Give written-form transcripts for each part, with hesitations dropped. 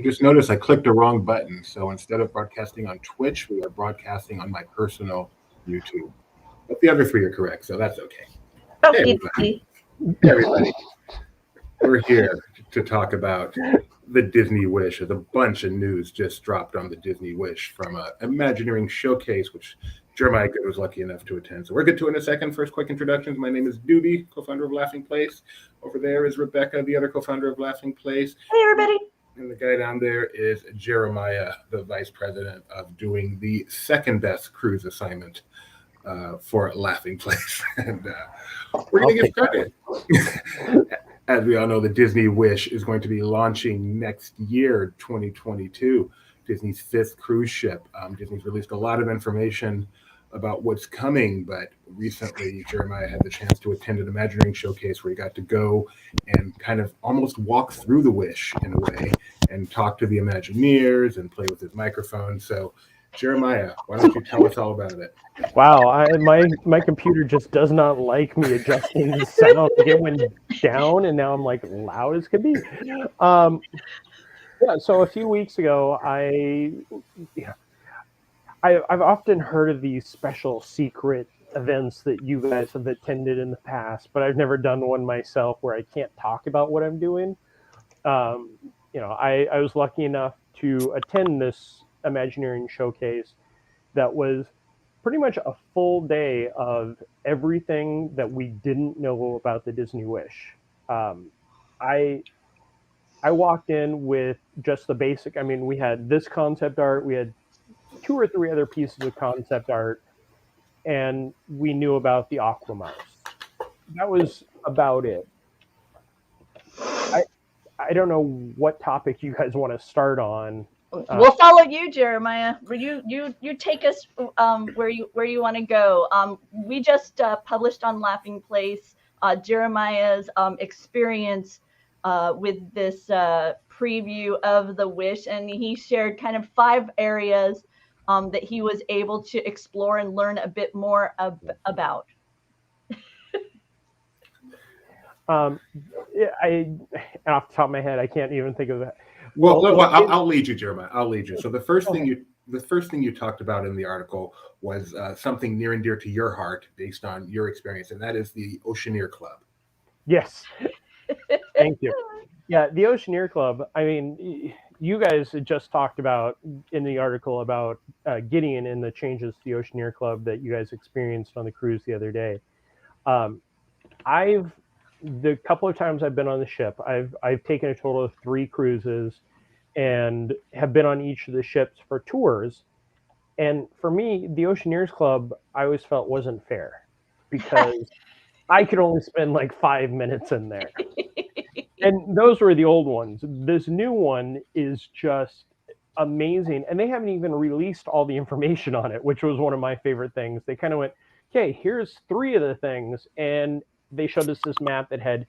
Just noticed I clicked the wrong button. So instead of broadcasting on Twitch, we are broadcasting on my personal YouTube. But the other three are correct, so that's okay. Hey, everybody. Hey, everybody. We're here to talk about the Disney Wish. There's a bunch of news just dropped on the Disney Wish from an Imagineering showcase, which Jeremiah was lucky enough to attend. So we'll get to it in a second. First, quick introductions. My name is Doobie, co-founder of Laughing Place. Over there is Rebecca, the other co-founder of Laughing Place. Hey, everybody. And the guy down there is Jeremiah, the vice president of doing the second best cruise assignment for Laughing Place. And we're going to get started. As we all know, the Disney Wish is going to be launching next year, 2022, Disney's fifth cruise ship. Disney's released a lot of information about what's coming, but recently Jeremiah had the chance to attend an Imagineering showcase where he got to go and kind of almost walk through the Wish in a way and talk to the Imagineers and play with his microphone. So Jeremiah, why don't you tell us all about it? Wow, my computer just does not like me adjusting the sound. It went down, and now I'm like loud as can be. Yeah, so a few weeks ago, I've often heard of these special secret events that you guys have attended in the past, but I've never done one myself where I can't talk about what I'm doing. I was lucky enough to attend this Imagineering showcase that was pretty much a full day of everything that we didn't know about the Disney Wish. I walked in with just the basic. I mean, we had this concept art, we had 2 or 3 other pieces of concept art, and we knew about the AquaMouse. That was about it. I don't know what topic you guys want to start on. We'll follow you, Jeremiah. You take us where you want to go. We just published on Laughing Place Jeremiah's experience with this preview of the Wish, and he shared kind of 5 areas that he was able to explore and learn a bit more about. Off the top of my head, I can't even think of that. Well, I'll lead you, Jeremiah. I'll lead you. So the first thing you talked about in the article was something near and dear to your heart, based on your experience, and that is the Oceaneer Club. Yes, thank you. Yeah, the Oceaneer Club. I mean, you guys had just talked about in the article about Gideon and the changes to the Oceaneer Club that you guys experienced on the cruise the other day. The couple of times I've been on the ship, I've taken a total of 3 cruises and have been on each of the ships for tours. And for me, the Oceaneers Club, I always felt wasn't fair because I could only spend like 5 minutes in there. And those were the old ones. This new one is just amazing. And they haven't even released all the information on it, which was one of my favorite things. They kind of went, okay, here's 3 of the things. And they showed us this map that had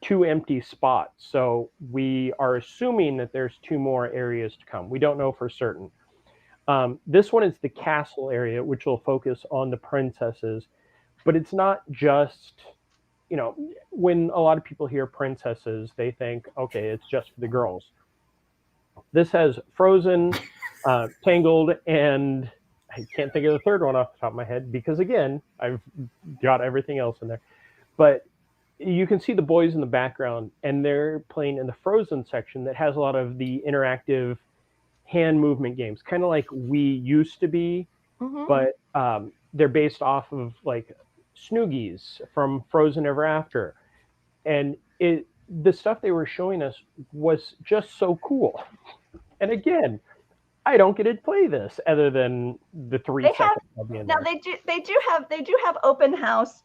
2 empty spots. So we are assuming that there's 2 more areas to come. We don't know for certain. This one is the castle area, which will focus on the princesses. But it's not just, when a lot of people hear princesses, they think, okay, it's just for the girls. This has Frozen, Tangled, and I can't think of the third one off the top of my head because, again, I've got everything else in there. But you can see the boys in the background, and they're playing in the Frozen section that has a lot of the interactive hand movement games, kind of like we used to be, but they're based off of like Snoogies from Frozen Ever After. And the stuff they were showing us was just so cool. And again, I don't get to play this other than the 3 seconds I'll be in there. Now they do have open house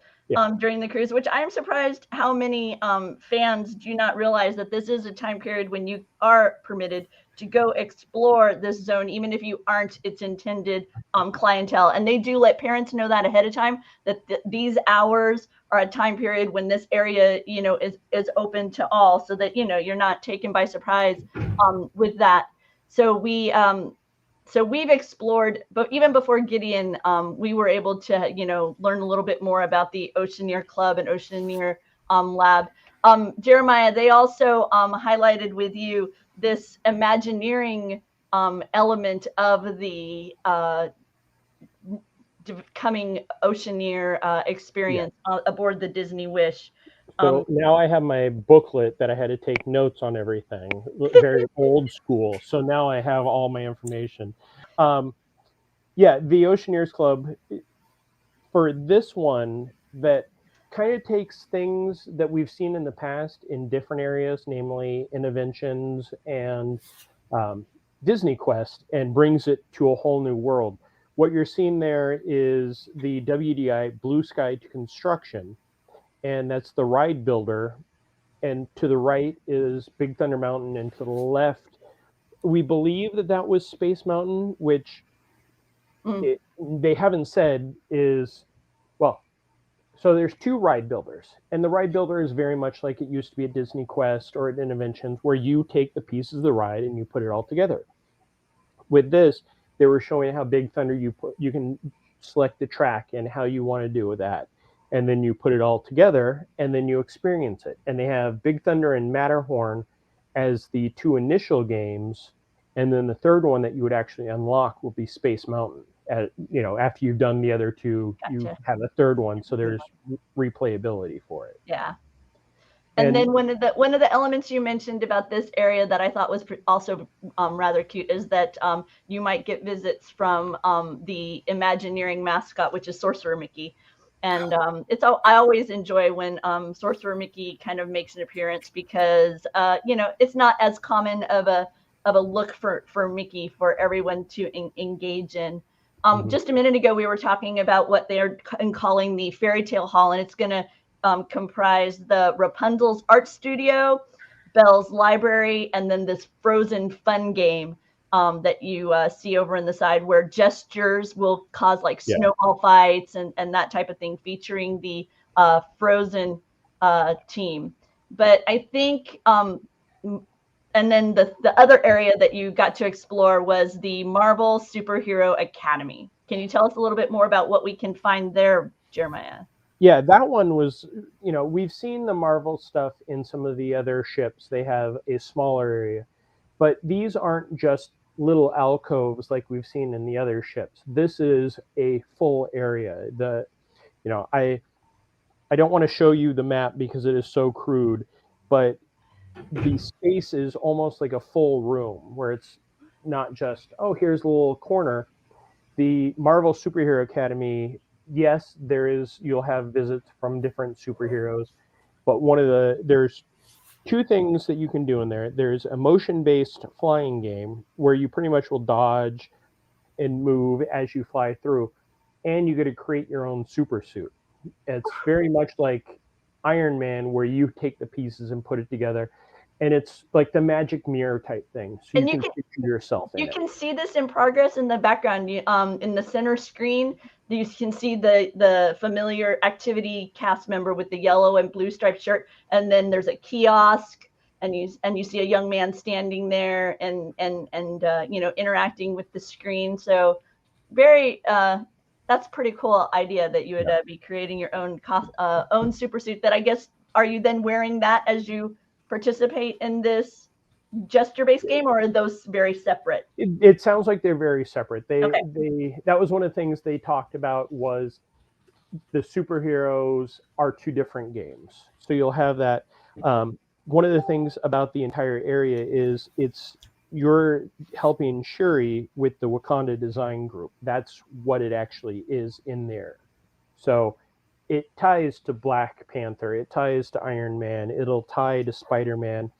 during the cruise, which I'm surprised how many fans do not realize that this is a time period when you are permitted to go explore this zone, even if you aren't its intended clientele. And they do let parents know that ahead of time, that these hours are a time period when this area, is open to all, so that, you're not taken by surprise with that. So we've explored, but even before Gideon, we were able to, learn a little bit more about the Oceaneer Club and Oceaneer Lab. Jeremiah, they also highlighted with you this Imagineering element of the coming Oceaneer experience aboard the Disney Wish. So now I have my booklet that I had to take notes on everything, very old school. So now I have all my information. The Oceaneers Club, for this one, that kind of takes things that we've seen in the past in different areas, namely Innoventions and Disney Quest, and brings it to a whole new world. What you're seeing there is the WDI Blue Sky to Construction, and that's the ride builder. And to the right is Big Thunder Mountain, and to the left, we believe that was Space Mountain, which they haven't said is, well, so there's two ride builders, and the ride builder is very much like it used to be at Disney Quest or at Innoventions, where you take the pieces of the ride and you put it all together. With this, they were showing how Big Thunder you can select the track and how you want to do with that, and then you put it all together and then you experience it. And they have Big Thunder and Matterhorn as the two initial games, and then the third one that you would actually unlock will be Space Mountain. After you've done the other two, Gotcha. You have a third one, so there's replayability for it. Yeah. And then one of the elements you mentioned about this area that I thought was also rather cute is that you might get visits from the Imagineering mascot, which is Sorcerer Mickey. And I always enjoy when Sorcerer Mickey kind of makes an appearance, because it's not as common of a look for Mickey for everyone to engage in. Just a minute ago, we were talking about what they're calling the Fairy Tale Hall, and it's going to comprise the Rapunzel's Art Studio, Belle's Library, and then this Frozen fun game that you see over in the side, where gestures will cause like snowball fights and that type of thing, featuring the Frozen team. But I think, and then the other area that you got to explore was the Marvel Superhero Academy. Can you tell us a little bit more about what we can find there, Jeremiah? Yeah, that one was, we've seen the Marvel stuff in some of the other ships. They have a smaller area, but these aren't just little alcoves like we've seen in the other ships. This is a full area. I don't want to show you the map because it is so crude, but the space is almost like a full room, where it's not just, oh, here's a little corner. The Marvel Superhero Academy, yes, you'll have visits from different superheroes, but there's two things that you can do in there. There's a motion-based flying game where you pretty much will dodge and move as you fly through, and you get to create your own super suit. It's very much like Iron Man, where you take the pieces and put it together, and it's like the magic mirror type thing, so you can picture yourself in it. You can see this in progress in the background. In the center screen, you can see the familiar activity cast member with the yellow and blue striped shirt, and then there's a kiosk, and you see a young man standing there and interacting with the screen. So very that's a pretty cool idea that you would be creating your own super suit. That, I guess, are you then wearing that as you participate in this gesture-based game, or are those very separate? It sounds like they're very separate. That was one of the things they talked about, was the superheroes are two different games. So you'll have that. One of the things about the entire area is you're helping Shuri with the Wakanda design group. That's what it actually is in there. So it ties to Black Panther, it ties to Iron Man, it'll tie to Spider-Man.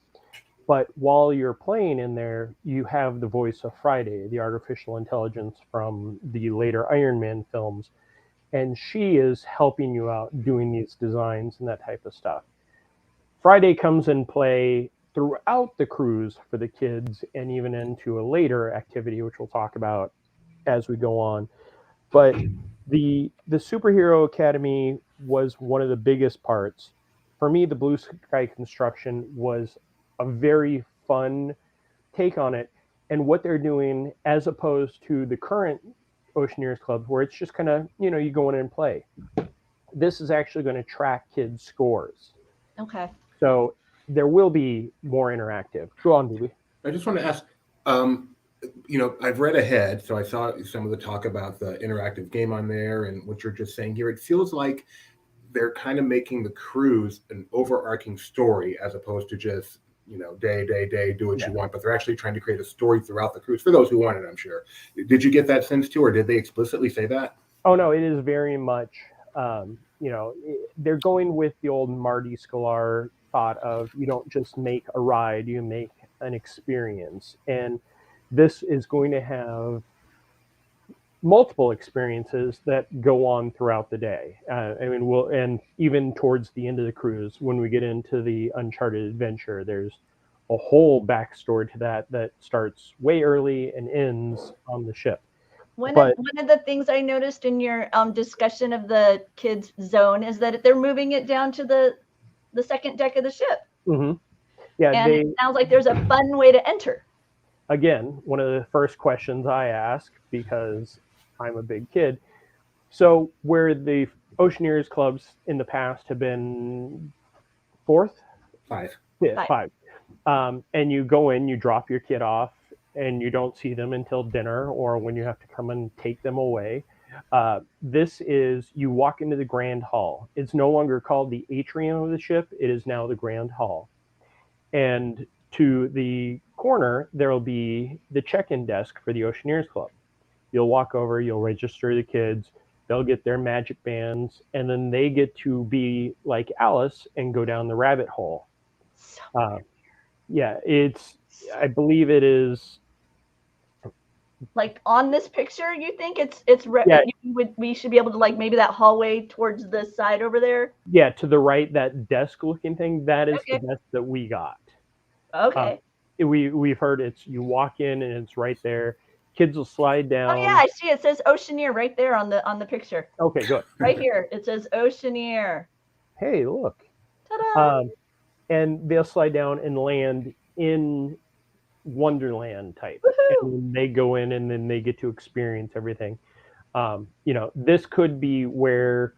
But while you're playing in there, you have the voice of Friday, the artificial intelligence from the later Iron Man films. and she is helping you out doing these designs and that type of stuff. Friday comes in play throughout the cruise for the kids and even into a later activity, which we'll talk about as we go on. But the Superhero Academy was one of the biggest parts. For me, the Blue Sky Construction was a very fun take on it and what they're doing as opposed to the current Oceaneers Club where it's just kind of, you go in and play. This is actually going to track kids' scores. Okay. So there will be more interactive. Go on, Dewey. I just want to ask, I've read ahead, so I saw some of the talk about the interactive game on there and what you're just saying here. It feels like they're kind of making the cruise an overarching story as opposed to just, day, do what you want, but they're actually trying to create a story throughout the cruise for those who want it, I'm sure. Did you get that sense too, or did they explicitly say that? Oh, no, it is very much, they're going with the old Marty Sklar thought of you don't just make a ride, you make an experience. And this is going to have multiple experiences that go on throughout the day. And even towards the end of the cruise, when we get into the Uncharted adventure, there's a whole backstory to that starts way early and ends on the ship. One of the things I noticed in your discussion of the kids zone is that they're moving it down to the second deck of the ship. Mm-hmm. Yeah, and it sounds like there's a fun way to enter. Again, one of the first questions I ask, because I'm a big kid. So where the Oceaneers clubs in the past have been five. Yeah, five. And you go in, you drop your kid off, and you don't see them until dinner or when you have to come and take them away. This is, you walk into the Grand Hall. It's no longer called the atrium of the ship. It is now the Grand Hall. And to the corner, there'll be the check-in desk for the Oceaneers Club. You'll walk over, you'll register the kids, they'll get their magic bands, and then they get to be like Alice and go down the rabbit hole. Yeah, I believe it is. Like on this picture, you think we should be able to, like, maybe that hallway towards the side over there? Yeah, to the right, that desk-looking thing, that is the desk that we got. Okay. We've heard you walk in and it's right there. Kids will slide down. Oh yeah, I see. It says Oceaneer right there on the picture. Okay, good. Right here, it says Oceaneer. Hey, look. Ta-da! And they'll slide down and land in Wonderland type. And they go in and then they get to experience everything. This could be where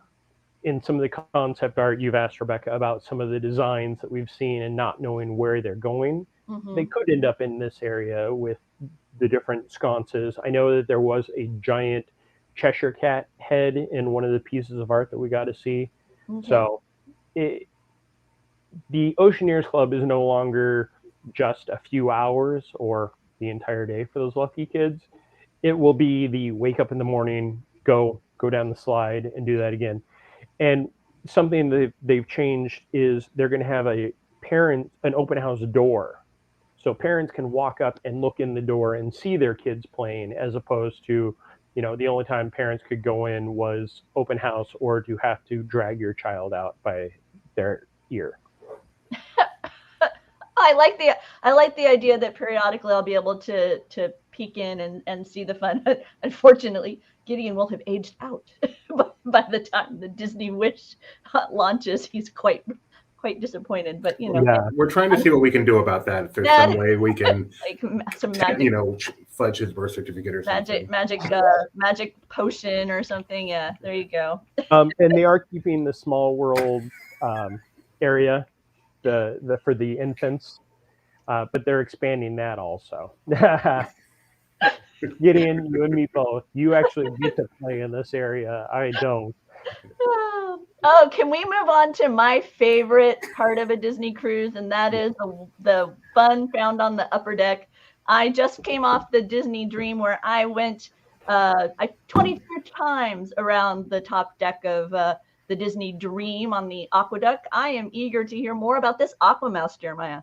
in some of the concept art you've asked Rebecca about some of the designs that we've seen and not knowing where they're going. Mm-hmm. They could end up in this area with the different sconces. I know that there was a giant Cheshire Cat head in one of the pieces of art that we got to see. Okay. So the Oceaneers Club is no longer just a few hours or the entire day for those lucky kids. It will be the wake up in the morning, go down the slide and do that again. And something that they've changed is they're going to have an open house door. So parents can walk up and look in the door and see their kids playing, as opposed to, the only time parents could go in was open house or to have to drag your child out by their ear. I like the idea that periodically I'll be able to peek in and see the fun. Unfortunately, Gideon will have aged out by the time the Disney Wish launches. He's quite disappointed, but we're trying to see what we can do about that. If there's some way we can, like some magic, fudge his birth certificate or something. Magic potion or something. Yeah, there you go. And they are keeping the Small World area. For the infants, but they're expanding that also. Gideon, you and me both. You actually get to play in this area. I don't. Oh, can we move on to my favorite part of a Disney cruise, and that is the fun found on the upper deck. I just came off the Disney Dream where I went 22 times around the top deck of the Disney Dream on the Aqueduct. I am eager to hear more about this AquaMouse, Jeremiah.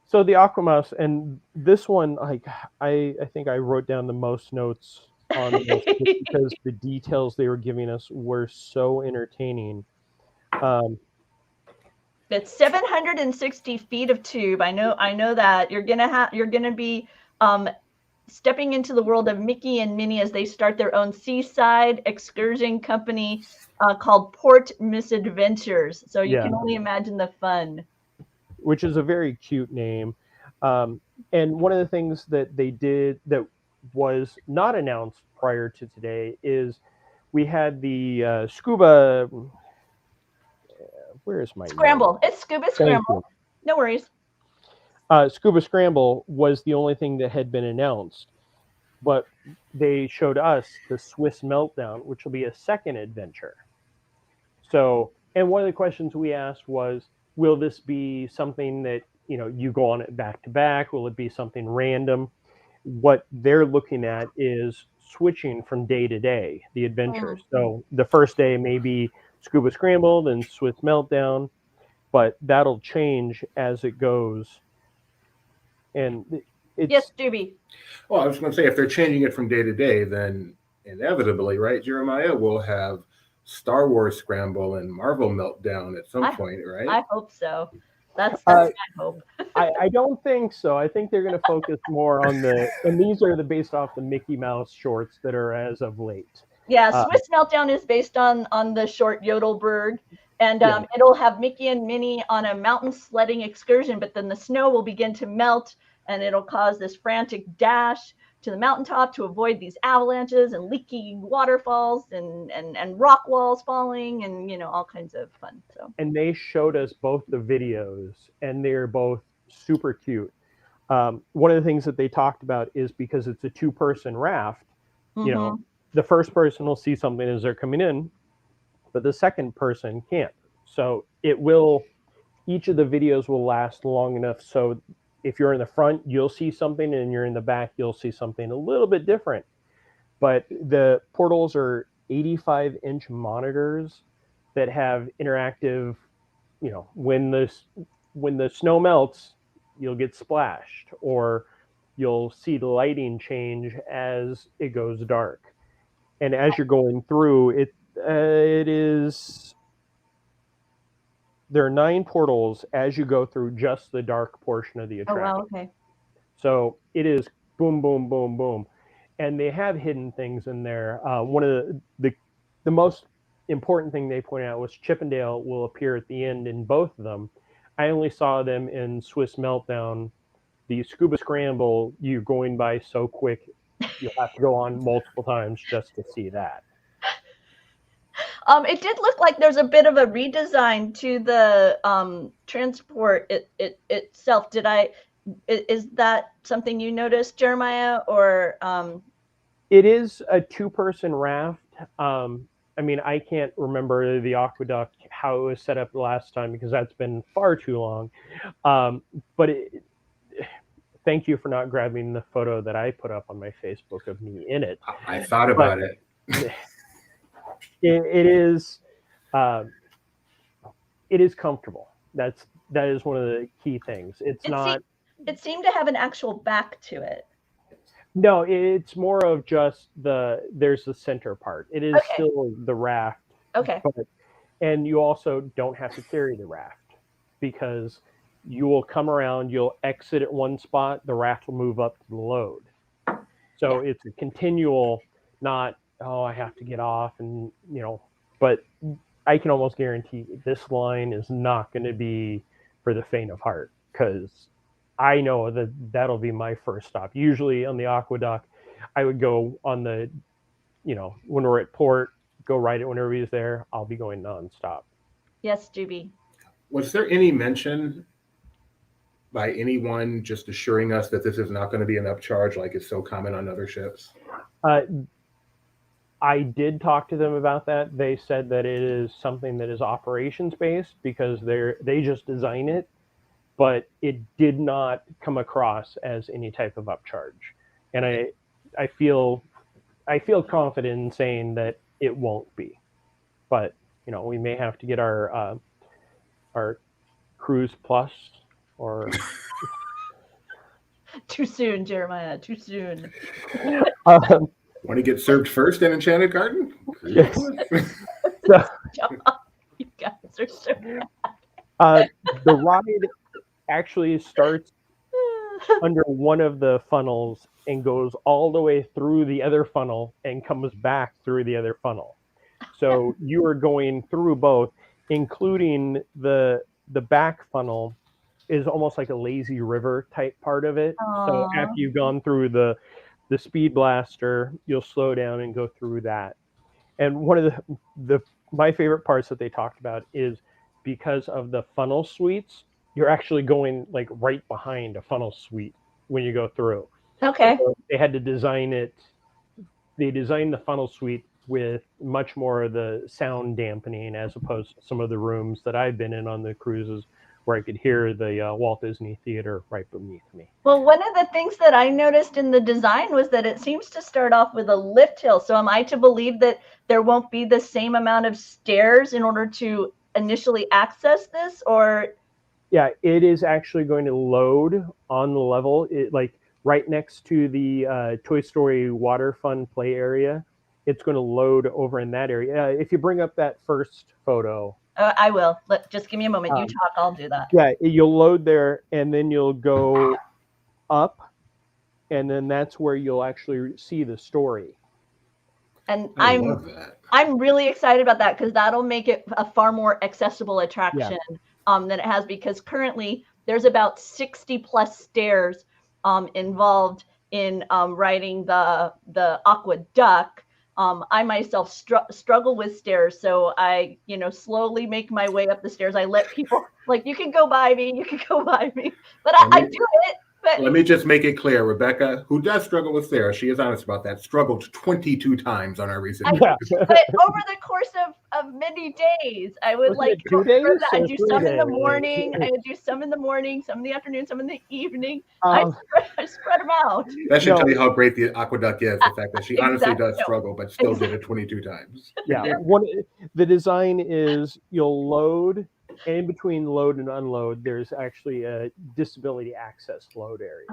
So the AquaMouse, and this one, I think I wrote down the most notes on this just because the details they were giving us were so entertaining. It's 760 feet of tube. I know that you're gonna be stepping into the world of Mickey and Minnie as they start their own seaside excursion company called Port Misadventures. So you can only imagine the fun. Which is a very cute name. And one of the things that they did that was not announced prior to today is we had the scuba. Where is my Scramble? note? It's Scuba Scramble. No worries. Scuba Scramble was the only thing that had been announced, but they showed us the Swiss Meltdown, which will be a second adventure. So, and one of the questions we asked was, will this be something that, you go on it back to back? Will it be something random? What they're looking at is switching from day to day, the adventures. So the first day may be Scuba Scramble, then Swiss Meltdown, but that'll change as it goes. And it's... Yes, Doobie. Well, I was going to say, if they're changing it from day to day, then inevitably, right, Jeremiah, we'll have Star Wars Scramble and Marvel Meltdown at some point, right? I hope so. That's my hope. I don't think so. I think they're going to focus more on and these are based off the Mickey Mouse shorts that are as of late. Yeah, Swiss Meltdown is based on the short Yodelberg, and it'll have Mickey and Minnie on a mountain sledding excursion, but then the snow will begin to melt, and it'll cause this frantic dash to the mountaintop to avoid these avalanches and leaky waterfalls and rock walls falling and all kinds of fun. So. And they showed us both the videos, and they're both super cute. One of the things that they talked about is because it's a two-person raft, the first person will see something as they're coming in, but the second person can't. So each of the videos will last long enough so if you're in the front, you'll see something, and you're in the back, you'll see something a little bit different. But the portals are 85-inch monitors that have interactive, when the snow melts, you'll get splashed, or you'll see the lighting change as it goes dark. And as you're going through, there are 9 portals as you go through just the dark portion of the attraction. Oh, wow, okay. So it is boom, boom, boom, boom. And they have hidden things in there. One of the most important thing they pointed out was Chippendale will appear at the end in both of them. I only saw them in Swiss Meltdown. The Scuba Scramble, you're going by so quick, you'll have to go on multiple times just to see that. It did look like there's a bit of a redesign to the transport itself. Is that something you noticed, Jeremiah, or? It is a two-person raft. I can't remember the aqueduct, how it was set up the last time, because that's been far too long. But thank you for not grabbing the photo that I put up on my Facebook of me in it. I thought about it. It is comfortable. That is one of the key things. It seemed to have an actual back to it. No, it's more of just there's the center part. It is still the raft. Okay. And you also don't have to carry the raft, because you will come around, you'll exit at one spot, the raft will move up to the load. So it's a continual, not, I have to get off, and but I can almost guarantee this line is not going to be for the faint of heart, because I know that'll be my first stop. Usually on the aqueduct, I would go on the, when we're at port, go ride it when everybody's there. I'll be going nonstop. Yes, Juby. Was there any mention by anyone just assuring us that this is not going to be an upcharge like it's so common on other ships? I did talk to them about that. They said that it is something that is operations based, because they just design it, but it did not come across as any type of upcharge. And I feel confident in saying that it won't be. But we may have to get our Cruise Plus or too soon, Jeremiah. Too soon. Want to get served first in Enchanted Garden? Yes. So, you guys are so The ride actually starts under one of the funnels and goes all the way through the other funnel and comes back through the other funnel. So you are going through both, including the back funnel is almost like a lazy river type part of it. So after you've gone through the speed blaster, you'll slow down and go through that. And one of the my favorite parts that they talked about is because of the funnel suites, you're actually going like right behind a funnel suite when you go through. Okay. So they had to design it. They designed the funnel suite with much more of the sound dampening as opposed to some of the rooms that I've been in on the cruises where I could hear the Walt Disney Theater right beneath me. Well, one of the things that I noticed in the design was that it seems to start off with a lift hill. So am I to believe that there won't be the same amount of stairs in order to initially access this, or? Yeah, it is actually going to load on the level, like right next to the Toy Story Water Fun play area. It's going to load over in that area. If you bring up that first photo. I will. Just give me a moment. You talk, I'll do that. Yeah, you'll load there, and then you'll go up, and then that's where you'll actually see the story. And I love that. I'm really excited about that because that'll make it a far more accessible attraction than it has, because currently there's about 60 plus stairs involved in riding the Aqua Duck. I myself struggle with stairs, so I, slowly make my way up the stairs. I let people like, you can go by me, but I do it. But let me just make it clear, Rebecca, who does struggle with stairs, she is honest about that, struggled 22 times on our recent but over the course of many days, I would like 2 days. I do some in the morning, I would do some in the morning, some in the afternoon, some in the evening. I spread them out. That should tell you how great the Aqueduct is, the fact that she honestly does struggle, but still did it 22 times. Yeah, the design is you'll load, and in between load and unload, there's actually a disability access load area.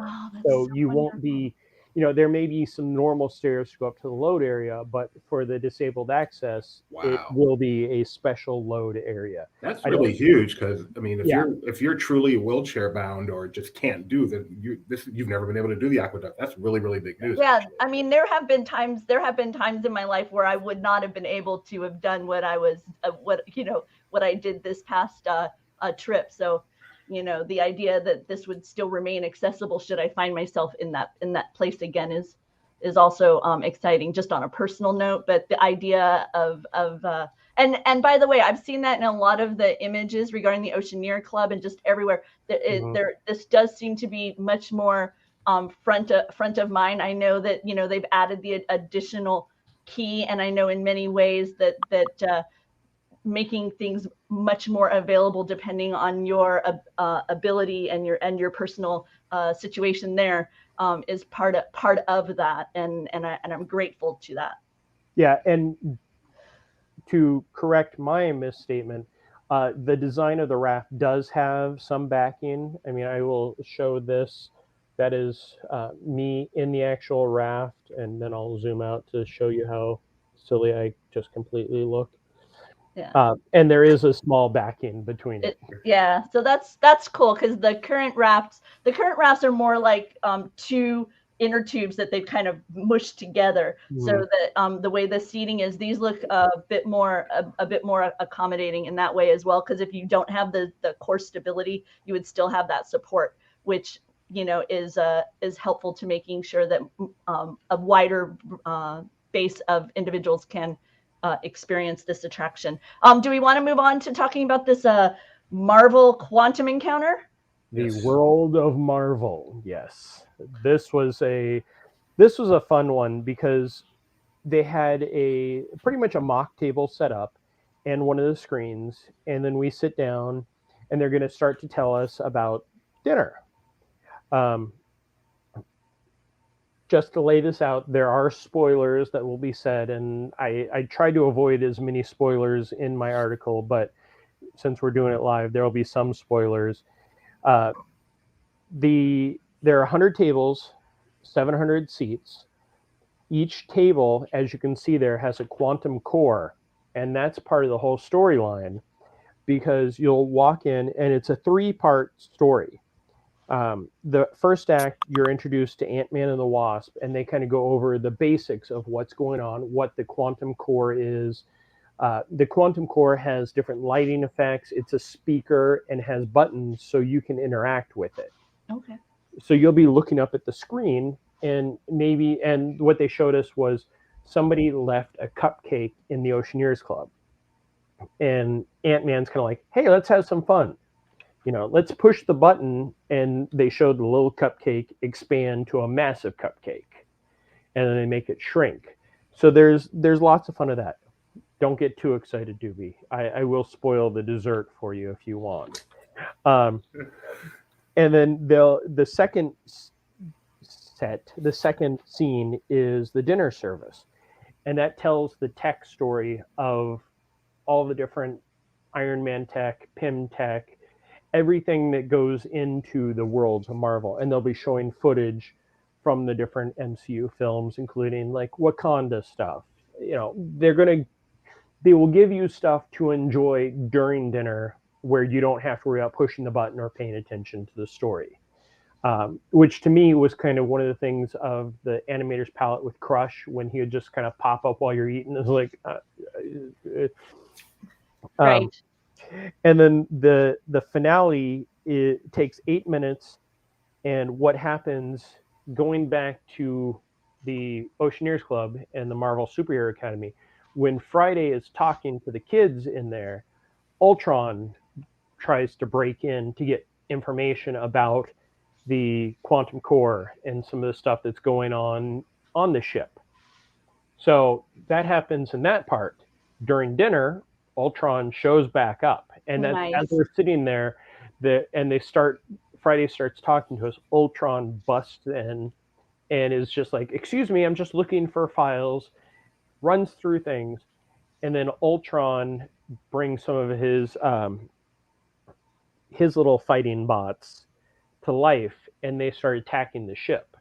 So you won't be, there may be some normal stairs to go up to the load area, but for the disabled access, it will be a special load area. That's really huge, because I mean, if you're truly wheelchair bound or just can't do that, you've never been able to do the Aqueduct. That's really, really big news. Yeah, I mean, there have been times in my life where I would not have been able to have done what I was, what I did this past trip. So, the idea that this would still remain accessible should I find myself in that place again is also exciting, just on a personal note. But the idea of and by the way, I've seen that in a lot of the images regarding the Oceaneer Club and just everywhere. This does seem to be much more front of mind. I know that they've added the additional key, and I know in many ways that making things much more available depending on your ability and your personal situation there is part of that, and I'm grateful to that. Yeah, and to correct my misstatement, the design of the raft does have some backing. I mean, I will show this. That is me in the actual raft, and then I'll zoom out to show you how silly I just completely look. Yeah. And there is a small backing between it. Yeah, so that's cool, because the current rafts are more like two inner tubes that they've kind of mushed together, so that the way the seating is, these look a bit more accommodating in that way as well. Because if you don't have the core stability, you would still have that support, which is helpful to making sure that a wider base of individuals can experience this attraction. Do we want to move on to talking about this Marvel quantum encounter? The world of Marvel. Yes, this was a fun one, because they had pretty much a mock table set up and one of the screens, and then we sit down and they're going to start to tell us about dinner. Just to lay this out, there are spoilers that will be said, and I tried to avoid as many spoilers in my article, but since we're doing it live, there will be some spoilers. There are 100 tables, 700 seats. each table, as you can see there, has a quantum core, and that's part of the whole storyline, because you'll walk in and it's a 3-part story. The first act, you're introduced to Ant-Man and the Wasp, and they kind of go over the basics of what's going on, what the quantum core is. The quantum core has different lighting effects. It's a speaker and has buttons so you can interact with it. Okay. So you'll be looking up at the screen, and what they showed us was somebody left a cupcake in the Oceaneers Club. And Ant-Man's kind of like, hey, let's have some fun. Let's push the button, and they showed the little cupcake expand to a massive cupcake, and then they make it shrink. So there's lots of fun of that. Don't get too excited, Doobie. I will spoil the dessert for you if you want. And then the second scene is the dinner service, and that tells the tech story of all the different Iron Man tech, Pym tech, everything that goes into the worlds of Marvel. And they'll be showing footage from the different MCU films, including like Wakanda stuff. They will give you stuff to enjoy during dinner where you don't have to worry about pushing the button or paying attention to the story. Which to me was kind of one of the things of the animator's palette with Crush, when he would just kind of pop up while you're eating. It's like, Right. And then the finale, it takes 8 minutes, and what happens going back to the Oceaneers Club and the Marvel Superhero Academy, when Friday is talking to the kids in there, Ultron tries to break in to get information about the quantum core and some of the stuff that's going on the ship. So that happens in that part. During dinner, Ultron shows back up, and that's Nice. as we're sitting there, Friday starts talking to us. Ultron busts in and is just like, "Excuse me, I'm just looking for files," runs through things, and then Ultron brings some of his little fighting bots to life, and they start attacking the ship.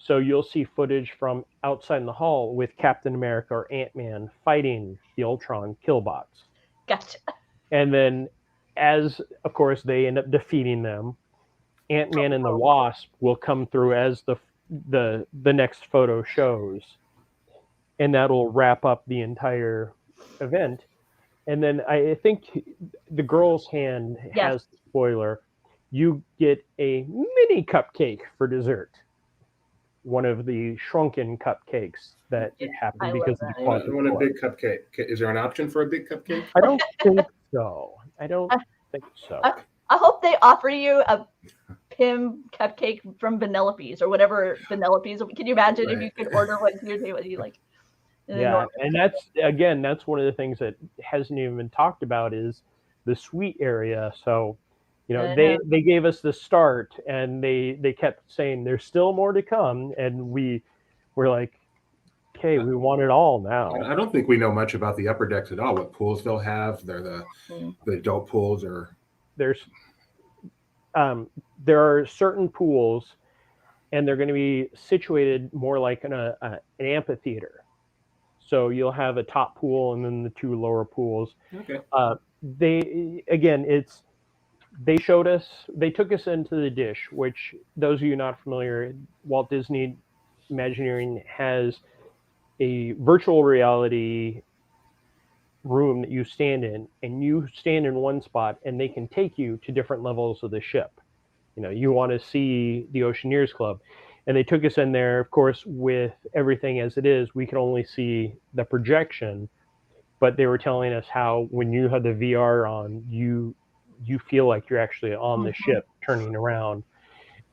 So you'll see footage from outside in the hall with Captain America or Ant-Man fighting the Ultron killbots. Gotcha. And then, as of course they end up defeating them, Ant-Man and the Wasp will come through as the next photo shows, and that'll wrap up the entire event. And then I think the girl's hand has the spoiler. You get a mini cupcake for dessert. One of the shrunken cupcakes that happened because of the quantum core. I want a big cupcake. Is there an option for a big cupcake? I don't think so. I hope they offer you a Pym cupcake from Vanellope's or whatever Vanellope's. Can you imagine if you could order one to your table? You like. Yeah, and that's one of the things that hasn't even been talked about is the sweet area. So, they gave us the start, and they kept saying there's still more to come, and we were like, okay, we want it all now. I don't think we know much about the upper decks at all. What pools they'll have? They're the adult pools, or there are certain pools, and they're going to be situated more like in an amphitheater. So you'll have a top pool and then the 2 lower pools. Okay. They showed us, they took us into the dish, which those of you not familiar, Walt Disney Imagineering has a virtual reality room that you stand in, and you stand in one spot and they can take you to different levels of the ship. You want to see the Oceaneers Club. And they took us in there, of course, with everything as it is. We can only see the projection, but they were telling us how when you have the VR on, you feel like you're actually on the ship turning around.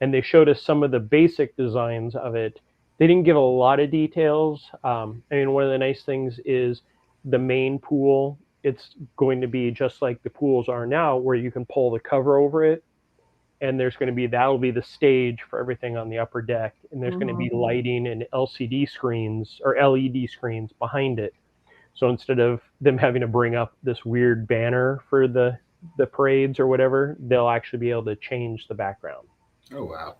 And they showed us some of the basic designs of it. They didn't give a lot of details. One of the nice things is the main pool. It's going to be just like the pools are now, where you can pull the cover over it. And that'll be the stage for everything on the upper deck. And there's going to be lighting and LCD screens or LED screens behind it. So instead of them having to bring up this weird banner for the parades or whatever, they'll actually be able to change the background. Oh, wow.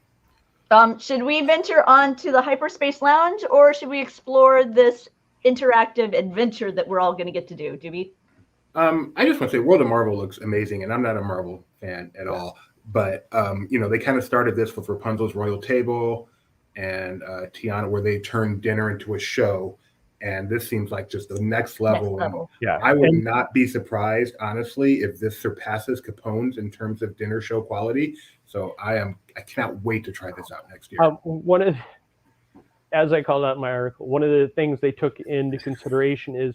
Should we venture on to the Hyperspace Lounge, or should we explore this interactive adventure that we're all going to get to do? Do we? I just want to say World of Marvel looks amazing, and I'm not a Marvel fan at all. But they kind of started this with Rapunzel's Royal Table and Tiana, where they turned dinner into a show, and this seems like just the next level. Yeah, I would not be surprised, honestly, if this surpasses Capone's in terms of dinner show quality. So I cannot wait to try this out next year. As I called out in my article, one of the things they took into consideration is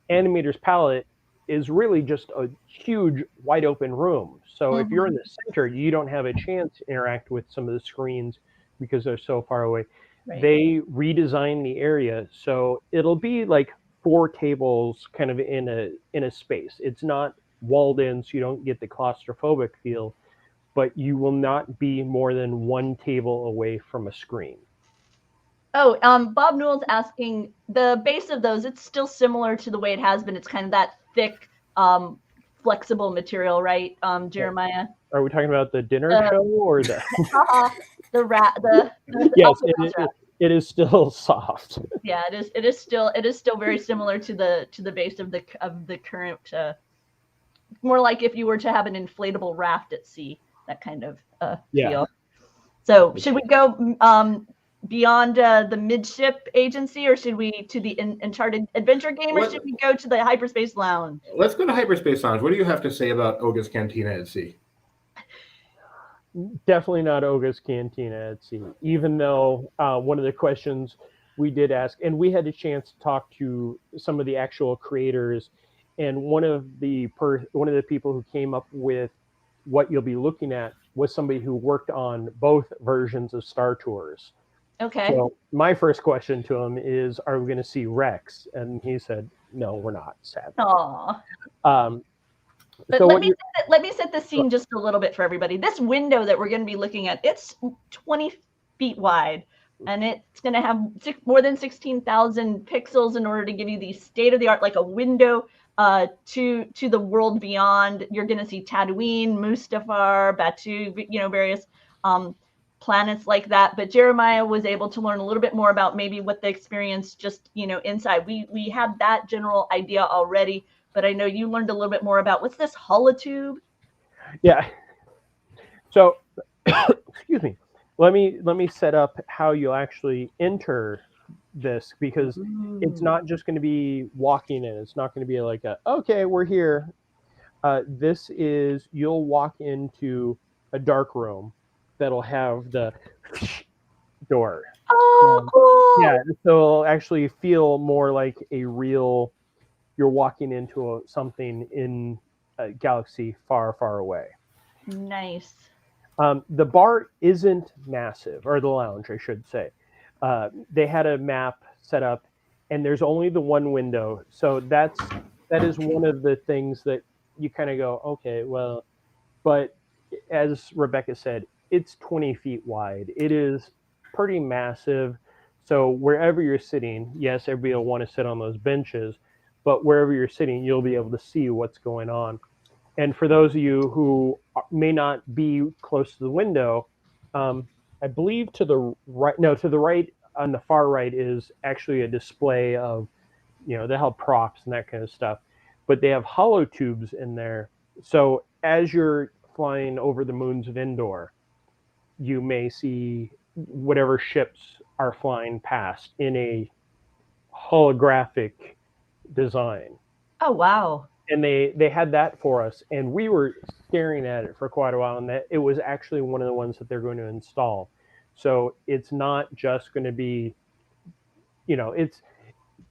Animator's palette is really just a huge wide open room. So if you're in the center, you don't have a chance to interact with some of the screens because they're so far away. Right. They redesigned the area, so it'll be like 4 tables kind of in a space. It's not walled in, so you don't get the claustrophobic feel, but you will not be more than 1 table away from a screen. Oh, Bob Newell's asking, the base of those, it's still similar to the way it has been. It's kind of that thick, flexible material, right, Jeremiah? Are we talking about the dinner show or the yes, it is still soft. Yeah, it is still very similar to the base of the current. More like if you were to have an inflatable raft at sea, that kind of feel. So should we go beyond the midship agency, or should we to the Uncharted adventure game, or should we go to the Hyperspace Lounge? Let's go to Hyperspace Lounge. What do you have to say about Oga's Cantina at sea? Definitely not Oga's Cantina at sea, even though one of the questions we did ask, and we had a chance to talk to some of the actual creators, and one of the people who came up with what you'll be looking at was somebody who worked on both versions of Star Tours. Okay. So my first question to him is, are we going to see Rex? And he said, no, we're not, sadly. Aww. But so let me set the scene just a little bit for everybody. This window that we're going to be looking at, it's 20 feet wide, and it's going to have more than 16,000 pixels in order to give you the state-of-the-art, like a window to the world beyond. You're going to see Tatooine, Mustafar, Batu, various planets like that. But Jeremiah was able to learn a little bit more about maybe what the experience just inside. We had that general idea already, but I know you learned a little bit more about what's this holotube. Yeah. So excuse me, let me set up how you'll actually enter this, because it's not just going to be walking in. It's not going to be like okay, we're here. This is, you'll walk into a dark room that'll have the door. Oh, cool. Yeah, so it'll actually feel more like a real, you're walking into something in a galaxy far, far away. Nice. The bar isn't massive, or the lounge, I should say. They had a map set up, and there's only the one window. So that is one of the things that you kind of go, okay, well, but as Rebecca said, it's 20 feet wide. It is pretty massive. So wherever you're sitting, yes, everybody will want to sit on those benches, but wherever you're sitting, you'll be able to see what's going on. And for those of you who may not be close to the window, I believe to the right, on the far right is actually a display of, they have props and that kind of stuff, but they have holotubes in there. So as you're flying over the moons of Endor, you may see whatever ships are flying past in a holographic design. Oh, wow. And they had that for us, and we were staring at it for quite a while, and that it was actually one of the ones that they're going to install. So it's not just going to be, it's.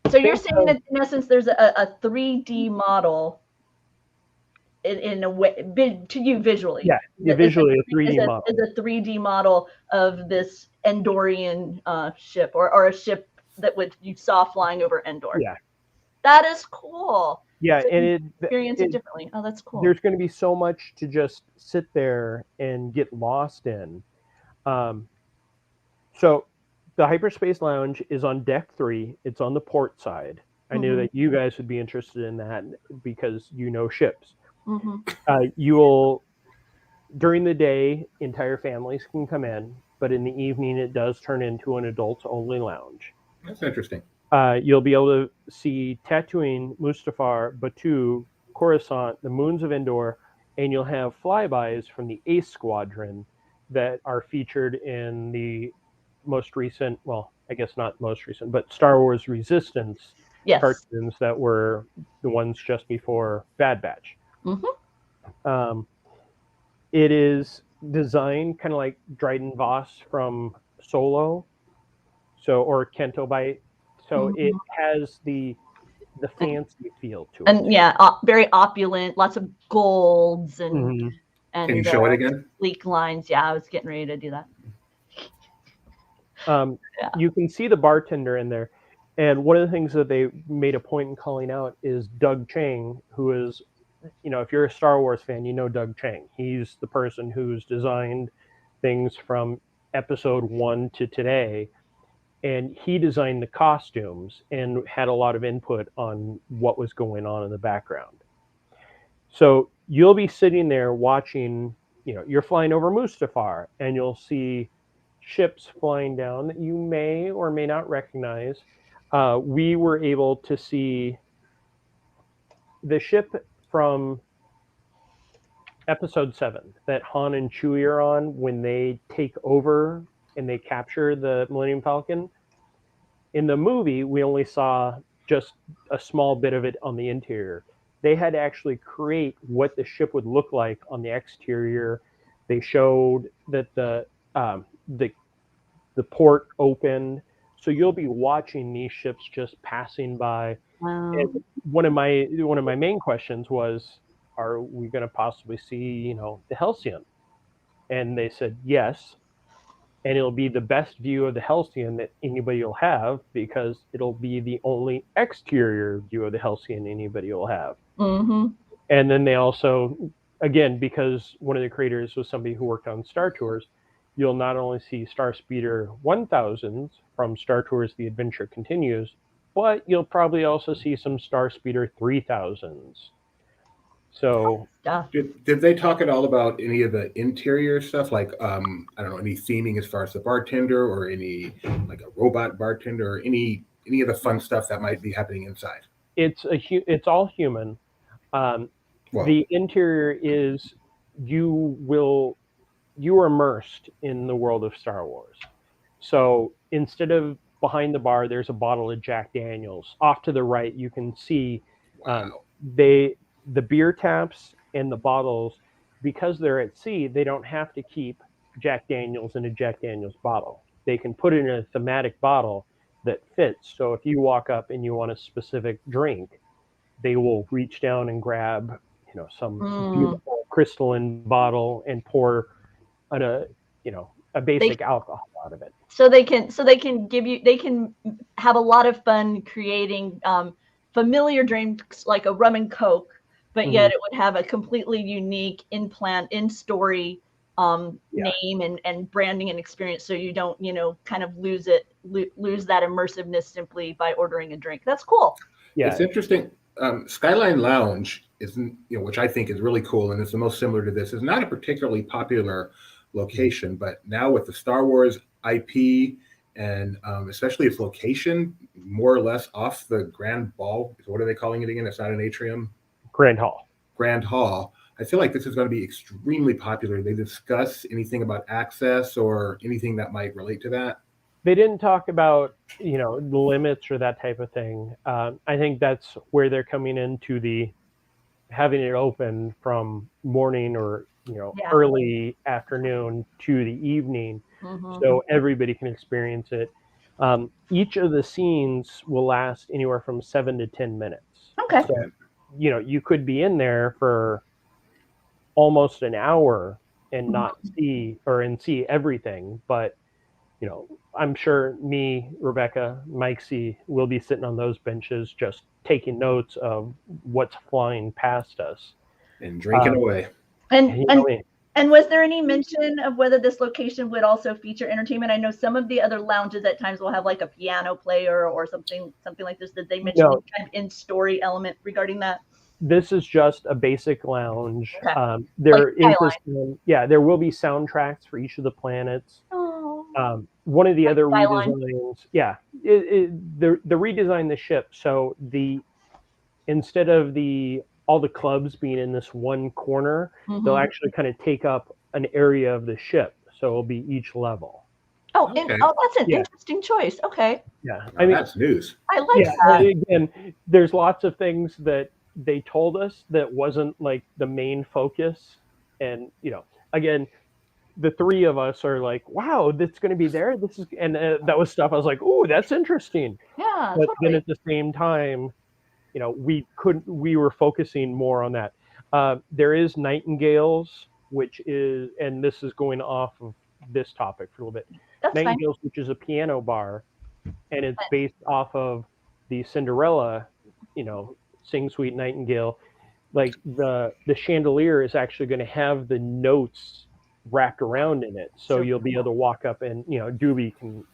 So you're saying that in essence, there's a 3D model in a way to you visually. Yeah, visually a 3D model. Is a 3D model of this Endorian ship, or a ship that you saw flying over Endor. Yeah. That is cool. Yeah, so and experience it differently. Oh, that's cool. There's going to be so much to just sit there and get lost in. So the Hyperspace Lounge is on deck 3. It's on the port side. I knew that you guys would be interested in that because ships. You will, during the day, entire families can come in. but in the evening it does turn into an adults-only lounge. That's interesting. You'll be able to see Tatooine, Mustafar, Batuu, Coruscant, the moons of Endor, and you'll have flybys from the Ace Squadron that are featured in the most recent, well, I guess not most recent, but Star Wars Resistance Yes. cartoons that were the ones just before Bad Batch. Mm-hmm. It is designed kind of like Dryden Voss from Solo, or Kento Bite. So it has the fancy feel to it. And yeah, very opulent, lots of golds and Can you show it again? Sleek lines. Yeah, I was getting ready to do that. You can see the bartender in there. And one of the things that they made a point in calling out is Doug Chang, who is, if you're a Star Wars fan, you know Doug Chang. He's the person who's designed things from episode 1 to today. And he designed the costumes and had a lot of input on what was going on in the background. So you'll be sitting there watching, you're flying over Mustafar, and you'll see ships flying down that you may or may not recognize. We were able to see the ship from episode 7 that Han and Chewie are on when they take over and they capture the Millennium Falcon. In the movie, we only saw just a small bit of it on the interior. They had to actually create what the ship would look like on the exterior. They showed that the port opened, so you'll be watching these ships just passing by. Wow. And one of my main questions was, are we going to possibly see the Halcyon? And they said yes. And it'll be the best view of the Halcyon that anybody will have, because it'll be the only exterior view of the Halcyon anybody will have. Mm-hmm. And then they also, again, because one of the creators was somebody who worked on Star Tours, you'll not only see Star Speeder 1000s from Star Tours The Adventure Continues, but you'll probably also see some Star Speeder 3000s. So did they talk at all about any of the interior stuff, like I don't know, any theming as far as the bartender, or any like a robot bartender, or any of the fun stuff that might be happening inside? It's all human. The interior is you are immersed in the world of Star Wars. So instead of behind the bar, there's a bottle of Jack Daniels. Off to the right, you can see the beer taps and the bottles, because they're at sea, they don't have to keep Jack Daniels in a Jack Daniels bottle. They can put it in a thematic bottle that fits. So if you walk up and you want a specific drink, they will reach down and grab, some beautiful crystalline bottle and pour a basic alcohol out of it. So they can have a lot of fun creating familiar drinks like a rum and coke, but yet it would have a completely unique in-story name and branding and experience, so you don't kind of lose that immersiveness simply by ordering a drink. That's cool. Yeah, it's interesting. Skyline Lounge isn't, which I think is really cool, and it's the most similar to this, is not a particularly popular location, but now with the Star Wars IP and especially its location, more or less off the Grand Ball. What are they calling it again? It's not an atrium. Grand Hall. Grand Hall. I feel like this is going to be extremely popular. They discuss anything about access or anything that might relate to that? They didn't talk about, the limits or that type of thing. I think that's where they're coming into the having it open from morning or, early afternoon to the evening, so everybody can experience it. Each of the scenes will last anywhere from 7 to 10 minutes. Okay. So, you could be in there for almost an hour and not see everything, but I'm sure me, Rebecca, Mike C will be sitting on those benches just taking notes of what's flying past us and drinking away. And was there any mention of whether this location would also feature entertainment? I know some of the other lounges at times will have like a piano player or something like this. Did they mention any kind of in-story element regarding that? This is just a basic lounge. Okay. There will be soundtracks for each of the planets. Oh. One of the other Skyline. redesigns, the redesign the ship. So instead of all the clubs being in this one corner, they'll actually kind of take up an area of the ship. So it'll be each level. Oh, that's an interesting choice. Okay. Yeah. I mean, that's news. I like that. Again, there's lots of things that they told us that wasn't like the main focus. And, again, the three of us are like, wow, that's going to be there. And that was stuff I was like, oh, that's interesting. Yeah. But totally. then at the same time, we were focusing more on that. There is Nightingales, and this is going off of this topic for a little bit. That's Nightingales, which is a piano bar, and it's based off of the Cinderella, Sing Sweet Nightingale. Like the chandelier is actually going to have the notes wrapped around in it, so you'll be able to walk up and Doobie can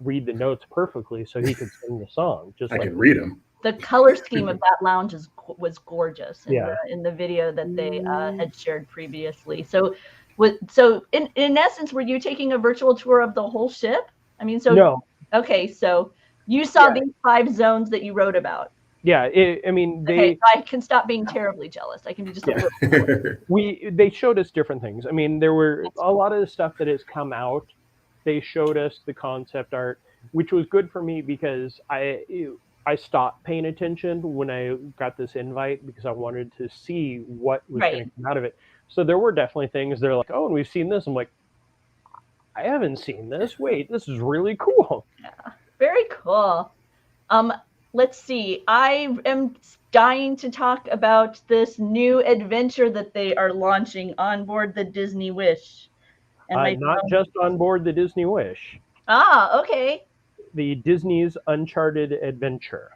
read the notes perfectly, so he can sing the song. I can read them. The color scheme of that lounge was gorgeous in the video that they had shared previously. So in essence, were you taking a virtual tour of the whole ship? I mean, no. Okay, so you saw these 5 zones that you wrote about. Yeah, I can stop being terribly jealous. I can be just a little. They showed us different things. I mean, there were a lot of the stuff that has come out. They showed us the concept art, which was good for me because I stopped paying attention when I got this invite because I wanted to see what was going to come out of it. So there were definitely things they're like, oh, and we've seen this. I'm like, I haven't seen this. Wait, this is really cool. Yeah, very cool. Let's see. I am dying to talk about this new adventure that they are launching on board the Disney Wish. And not just on board the Disney Wish. Okay. The Disney's Uncharted adventure.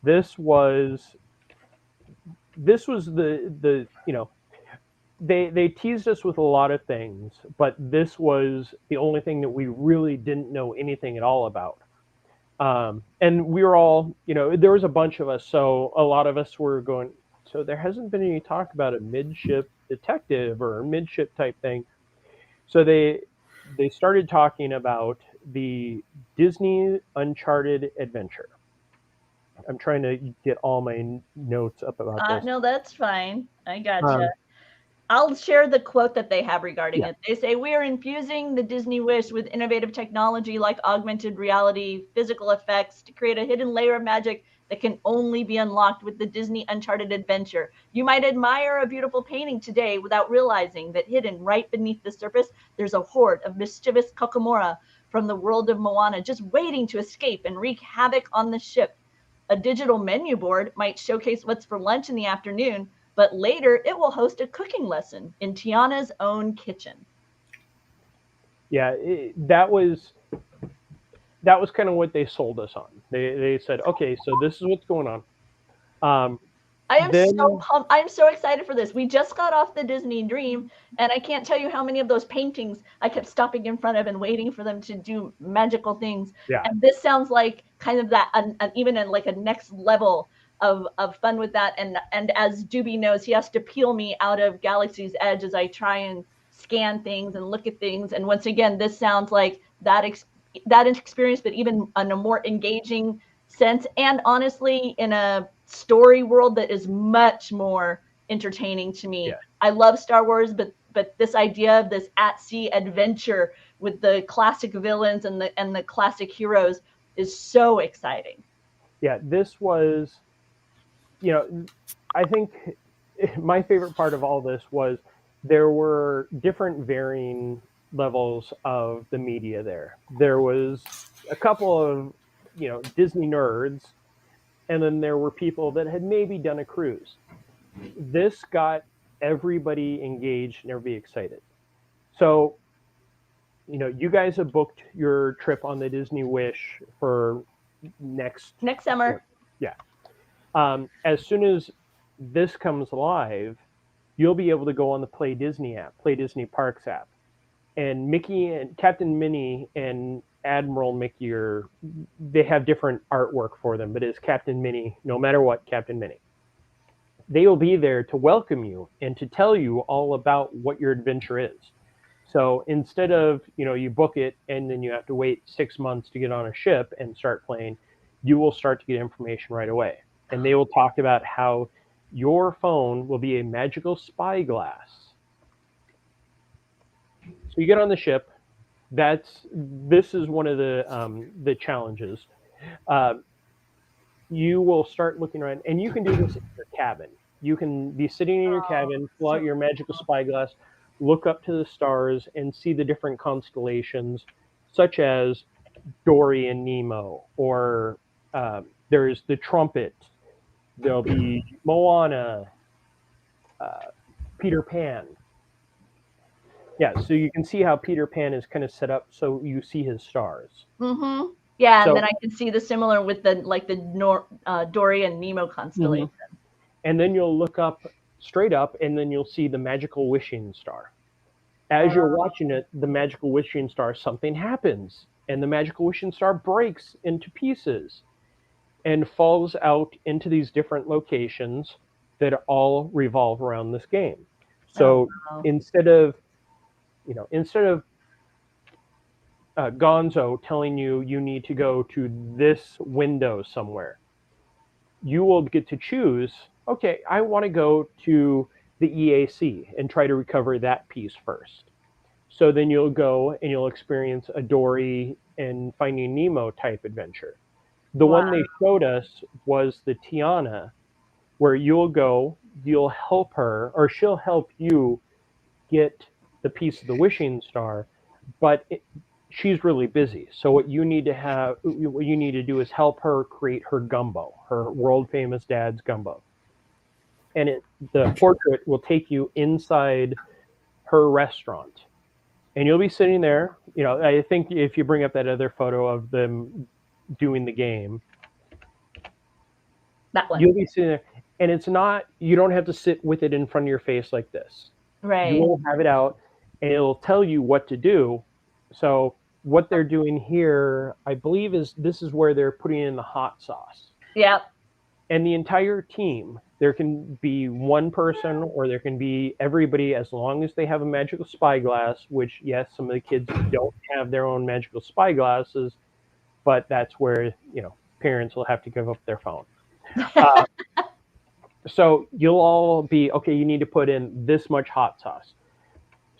This was the they teased us with a lot of things, but this was the only thing that we really didn't know anything at all about. And we were all, there was a bunch of us, so a lot of us were going, so there hasn't been any talk about a midship detective or a midship type thing. So they started talking about the Disney Uncharted adventure. I'm trying to get all my notes up about this. No, that's fine. I gotcha. I'll share the quote that they have regarding it. They say, we are infusing the Disney Wish with innovative technology like augmented reality, physical effects to create a hidden layer of magic that can only be unlocked with the Disney Uncharted adventure. You might admire a beautiful painting today without realizing that hidden right beneath the surface, there's a horde of mischievous Kokomora from the world of Moana just waiting to escape and wreak havoc on the ship. A digital menu board might showcase what's for lunch in the afternoon, but later it will host a cooking lesson in Tiana's own kitchen. Yeah, that was kind of what they sold us on. They said, okay, so this is what's going on. I am so pumped. I'm so excited for this. We just got off the Disney Dream, and I can't tell you how many of those paintings I kept stopping in front of and waiting for them to do magical things. Yeah. And this sounds like kind of that, even like a next level of fun with that. And as Doobie knows, he has to peel me out of Galaxy's Edge as I try and scan things and look at things. And once again, this sounds like that experience, but even in a more engaging sense, and honestly in a story world that is much more entertaining to me. Yeah. I love Star Wars, but this idea of this at-sea adventure with the classic villains and the classic heroes is so exciting. Yeah, this was, I think my favorite part of all this was there were different varying levels of the media there. There was a couple of, Disney nerds, and then there were people that had maybe done a cruise. This got everybody engaged and everybody excited. So, you guys have booked your trip on the Disney Wish for next summer. Yeah. As soon as this comes live, you'll be able to go on the Play Disney app, Play Disney Parks app. And Mickey and Captain Minnie and Admiral Mickey they have different artwork for them, but it's Captain Minnie, no matter what, Captain Minnie. They will be there to welcome you and to tell you all about what your adventure is. So instead of, you book it and then you have to wait 6 months to get on a ship and start playing, you will start to get information right away. And they will talk about how your phone will be a magical spyglass. So you get on the ship. This is one of the challenges. Uh, you will start looking around, and you can do this in your cabin. You can be sitting in your cabin, pull out your magical spyglass, look up to the stars, and see the different constellations, such as Dory and Nemo, or there's the Trumpet. There'll be Moana, Peter Pan. Yeah, so you can see how Peter Pan is kind of set up so you see his stars. Mm-hmm. Yeah, So- and then I can see the similar with the Dory and Nemo constellation. And then you'll look up straight up, and then you'll see the magical wishing star. As you're watching it, the magical wishing star, something happens, and the magical wishing star breaks into pieces and falls out into these different locations that all revolve around this game. So wow. instead of Gonzo telling you need to go to this window somewhere, you will get to choose, okay, I want to go to the EAC and try to recover that piece first. So then you'll go and you'll experience a Dory and Finding Nemo type adventure. The one they showed us was the Tiana, where you'll go, you'll help her, or she'll help you get the piece of the wishing star, but she's really busy. So what you need to do is help her create her gumbo, her world famous dad's gumbo. And the portrait will take you inside her restaurant. And you'll be sitting there. I think if you bring up that other photo of them doing the game, that one. You'll be sitting there, and you don't have to sit with it in front of your face like this. Right. You will have it out, and it'll tell you what to do. So what they're doing here, I believe, this is where they're putting in the hot sauce. Yep. And the entire team, there can be one person or there can be everybody, as long as they have a magical spyglass, which, yes, some of the kids don't have their own magical spyglasses, but that's where, parents will have to give up their phone. So you'll all be, okay, you need to put in this much hot sauce.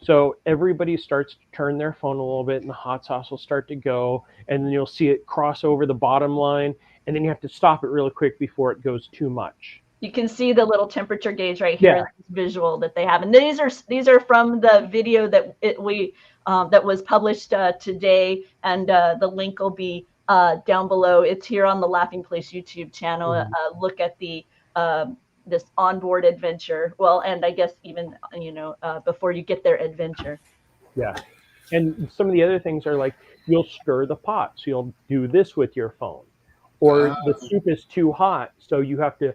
So everybody starts to turn their phone a little bit, and the hot sauce will start to go, and then you'll see it cross over the bottom line, and then you have to stop it really quick before it goes too much. You can see the little temperature gauge right here, this visual that they have, and these are from the video that that was published today, and the link will be down below. It's here on the Laughing Place YouTube channel. Look at the this onboard adventure. Well, and I guess even before you get their adventure. Yeah, and some of the other things are like you'll stir the pot, so you'll do this with your phone, or the soup is too hot, so you have to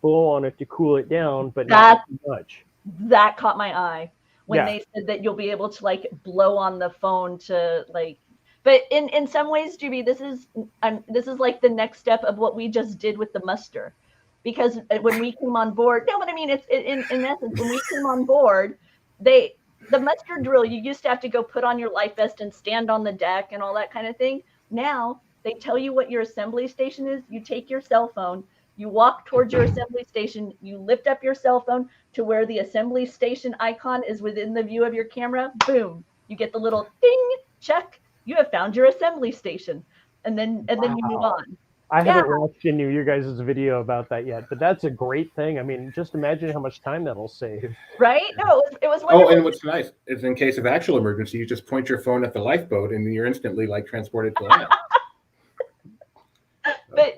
blow on it to cool it down, but not too much. That caught my eye when they said that you'll be able to like blow on the phone to like. But in some ways, Juby, this is like the next step of what we just did with the muster, because when we came on board, no, but I mean, it's in essence, when we came on board, the muster drill, you used to have to go put on your life vest and stand on the deck and all that kind of thing. Now they tell you what your assembly station is. You take your cell phone, you walk towards your assembly station, you lift up your cell phone to where the assembly station icon is within the view of your camera. Boom, you get the little ding, check. You have found your assembly station, and then you move on. I haven't watched any of your guys' video about that yet, but that's a great thing. I mean, just imagine how much time that'll save. Right? No, it was wonderful. Oh, and what's nice is in case of actual emergency, you just point your phone at the lifeboat, and you're instantly like transported to land. But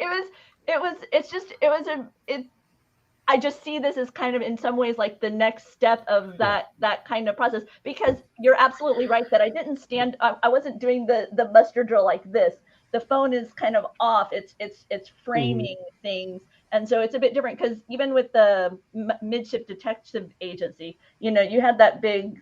I just see this as kind of in some ways like the next step of that kind of process, because you're absolutely right that I wasn't doing the muster drill like this. The phone is kind of off. It's framing things. And so it's a bit different, because even with the Midship Detective Agency, you had that big,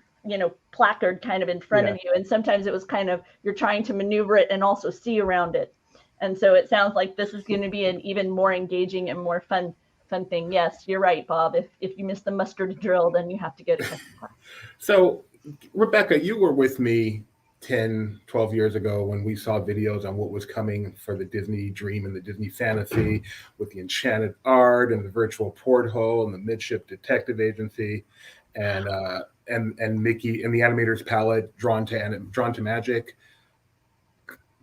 placard kind of in front of you. And sometimes it was kind of, you're trying to maneuver it and also see around it. And so it sounds like this is going to be an even more engaging and more fun fun thing. Yes, you're right, Bob. If you miss the mustard drill, then you have to go to custom class. So, Rebecca, you were with me 10, 12 years ago when we saw videos on what was coming for the Disney Dream and the Disney Fantasy with the Enchanted Art and the virtual porthole and the Midship Detective Agency and Mickey and the Animator's Palette drawn to magic.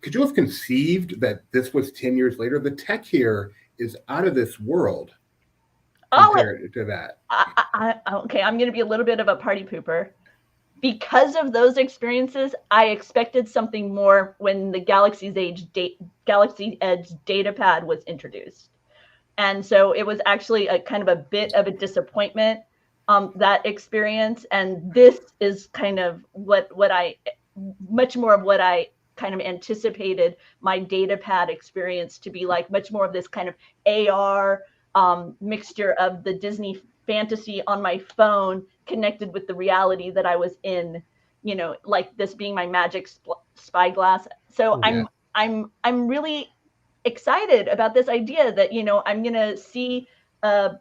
Could you have conceived that this was 10 years later? The tech here is out of this world compared to that. Okay, I'm going to be a little bit of a party pooper. Because of those experiences, I expected something more when the Galaxy Edge datapad was introduced. And so it was actually a kind of a bit of a disappointment, that experience. And this is kind of much more of what I kind of anticipated my datapad experience to be like, much more of this kind of AR mixture of the Disney fantasy on my phone connected with the reality that I was in, like this being my magic spyglass. So yeah. I'm really excited about this idea that, I'm going to see a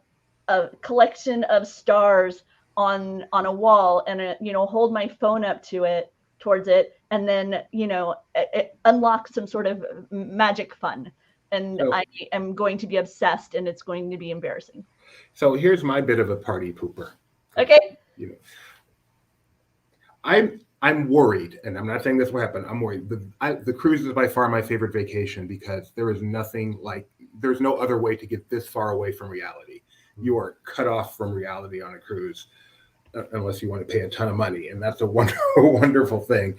collection of stars on a wall and, hold my phone up towards it, and then, it unlocks some sort of magic fun. And I am going to be obsessed, and it's going to be embarrassing. So here's my bit of a party pooper. Okay. I'm worried, and I'm not saying this will happen. I'm worried. The cruise is by far my favorite vacation because there's no other way to get this far away from reality. You are cut off from reality on a cruise, unless you want to pay a ton of money, and that's a wonderful thing.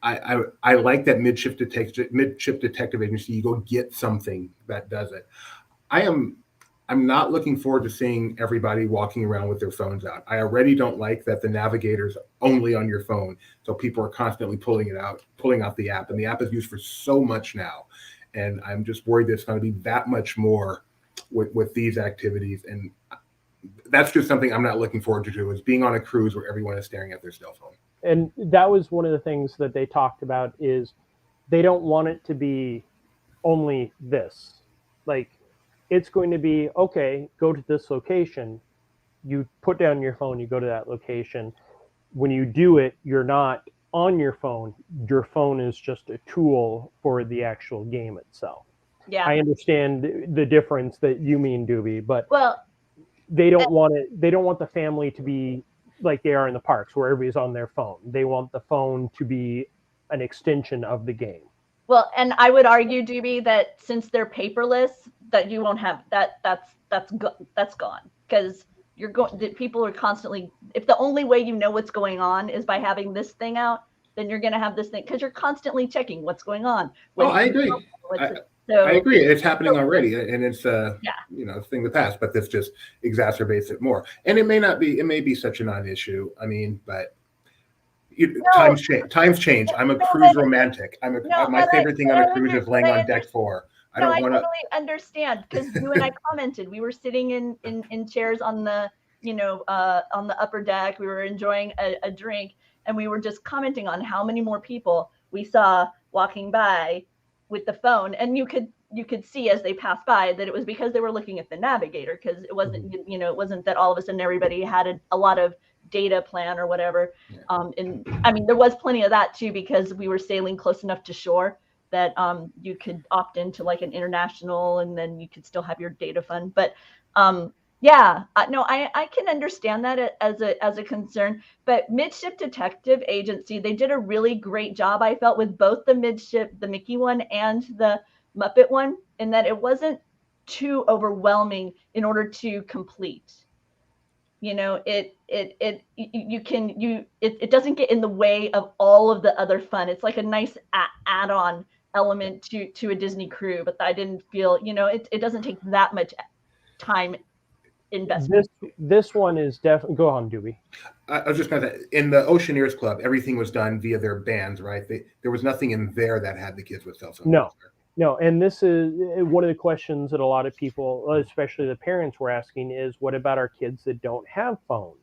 I like that midship detective agency. You go get something that does it. I'm not looking forward to seeing everybody walking around with their phones out. I already don't like that the navigator's only on your phone, so people are constantly pulling out the app, and the app is used for so much now. And I'm just worried that it's going to be that much more with these activities, and that's just something I'm not looking forward to, is being on a cruise where everyone is staring at their cell phone. And that was one of the things that they talked about, is they don't want it to be only this. Like, it's going to be, okay, go to this location. You put down your phone, you go to that location. When you do it, you're not on your phone. Your phone is just a tool for the actual game itself. Yeah. I understand the difference that you mean, Doobie, but they don't want the family to be like they are in the parks where everybody's on their phone. They want the phone to be an extension of the game. Well, and I would argue, Doobie, that since they're paperless, that you won't have that. That's gone, because people are constantly. If the only way you know what's going on is by having this thing out, then you're going to have this thing, because you're constantly checking what's going on. I agree. I agree. It's happening already, and it's a thing of the past, but this just exacerbates it more. And it may be such a non-issue. I mean, but times change. I'm a cruise romantic. My favorite thing on a cruise is laying on deck 4. I totally understand, because you and I commented. We were sitting in chairs on the on the upper deck. We were enjoying a drink, and we were just commenting on how many more people we saw walking by with the phone, and you could see as they passed by that it was because they were looking at the navigator, because it wasn't it wasn't that all of a sudden everybody had a lot of data plan or whatever. And I mean, there was plenty of that too, because we were sailing close enough to shore that you could opt into like an international, and then you could still have your data fund. But I can understand that as a concern. But Midship Detective Agency, they did a really great job, I felt, with both the Mickey one and the Muppet one, in that it wasn't too overwhelming in order to complete. It doesn't get in the way of all of the other fun. It's like a nice add-on element to a Disney cruise, but I didn't feel, it doesn't take that much time investment. This one is definitely. Go on, Doobie. I was just going to say, in the Oceaneers Club, everything was done via their bands, right? There was nothing in there that had the kids with cell phones. No, and this is one of the questions that a lot of people, especially the parents, were asking is, what about our kids that don't have phones?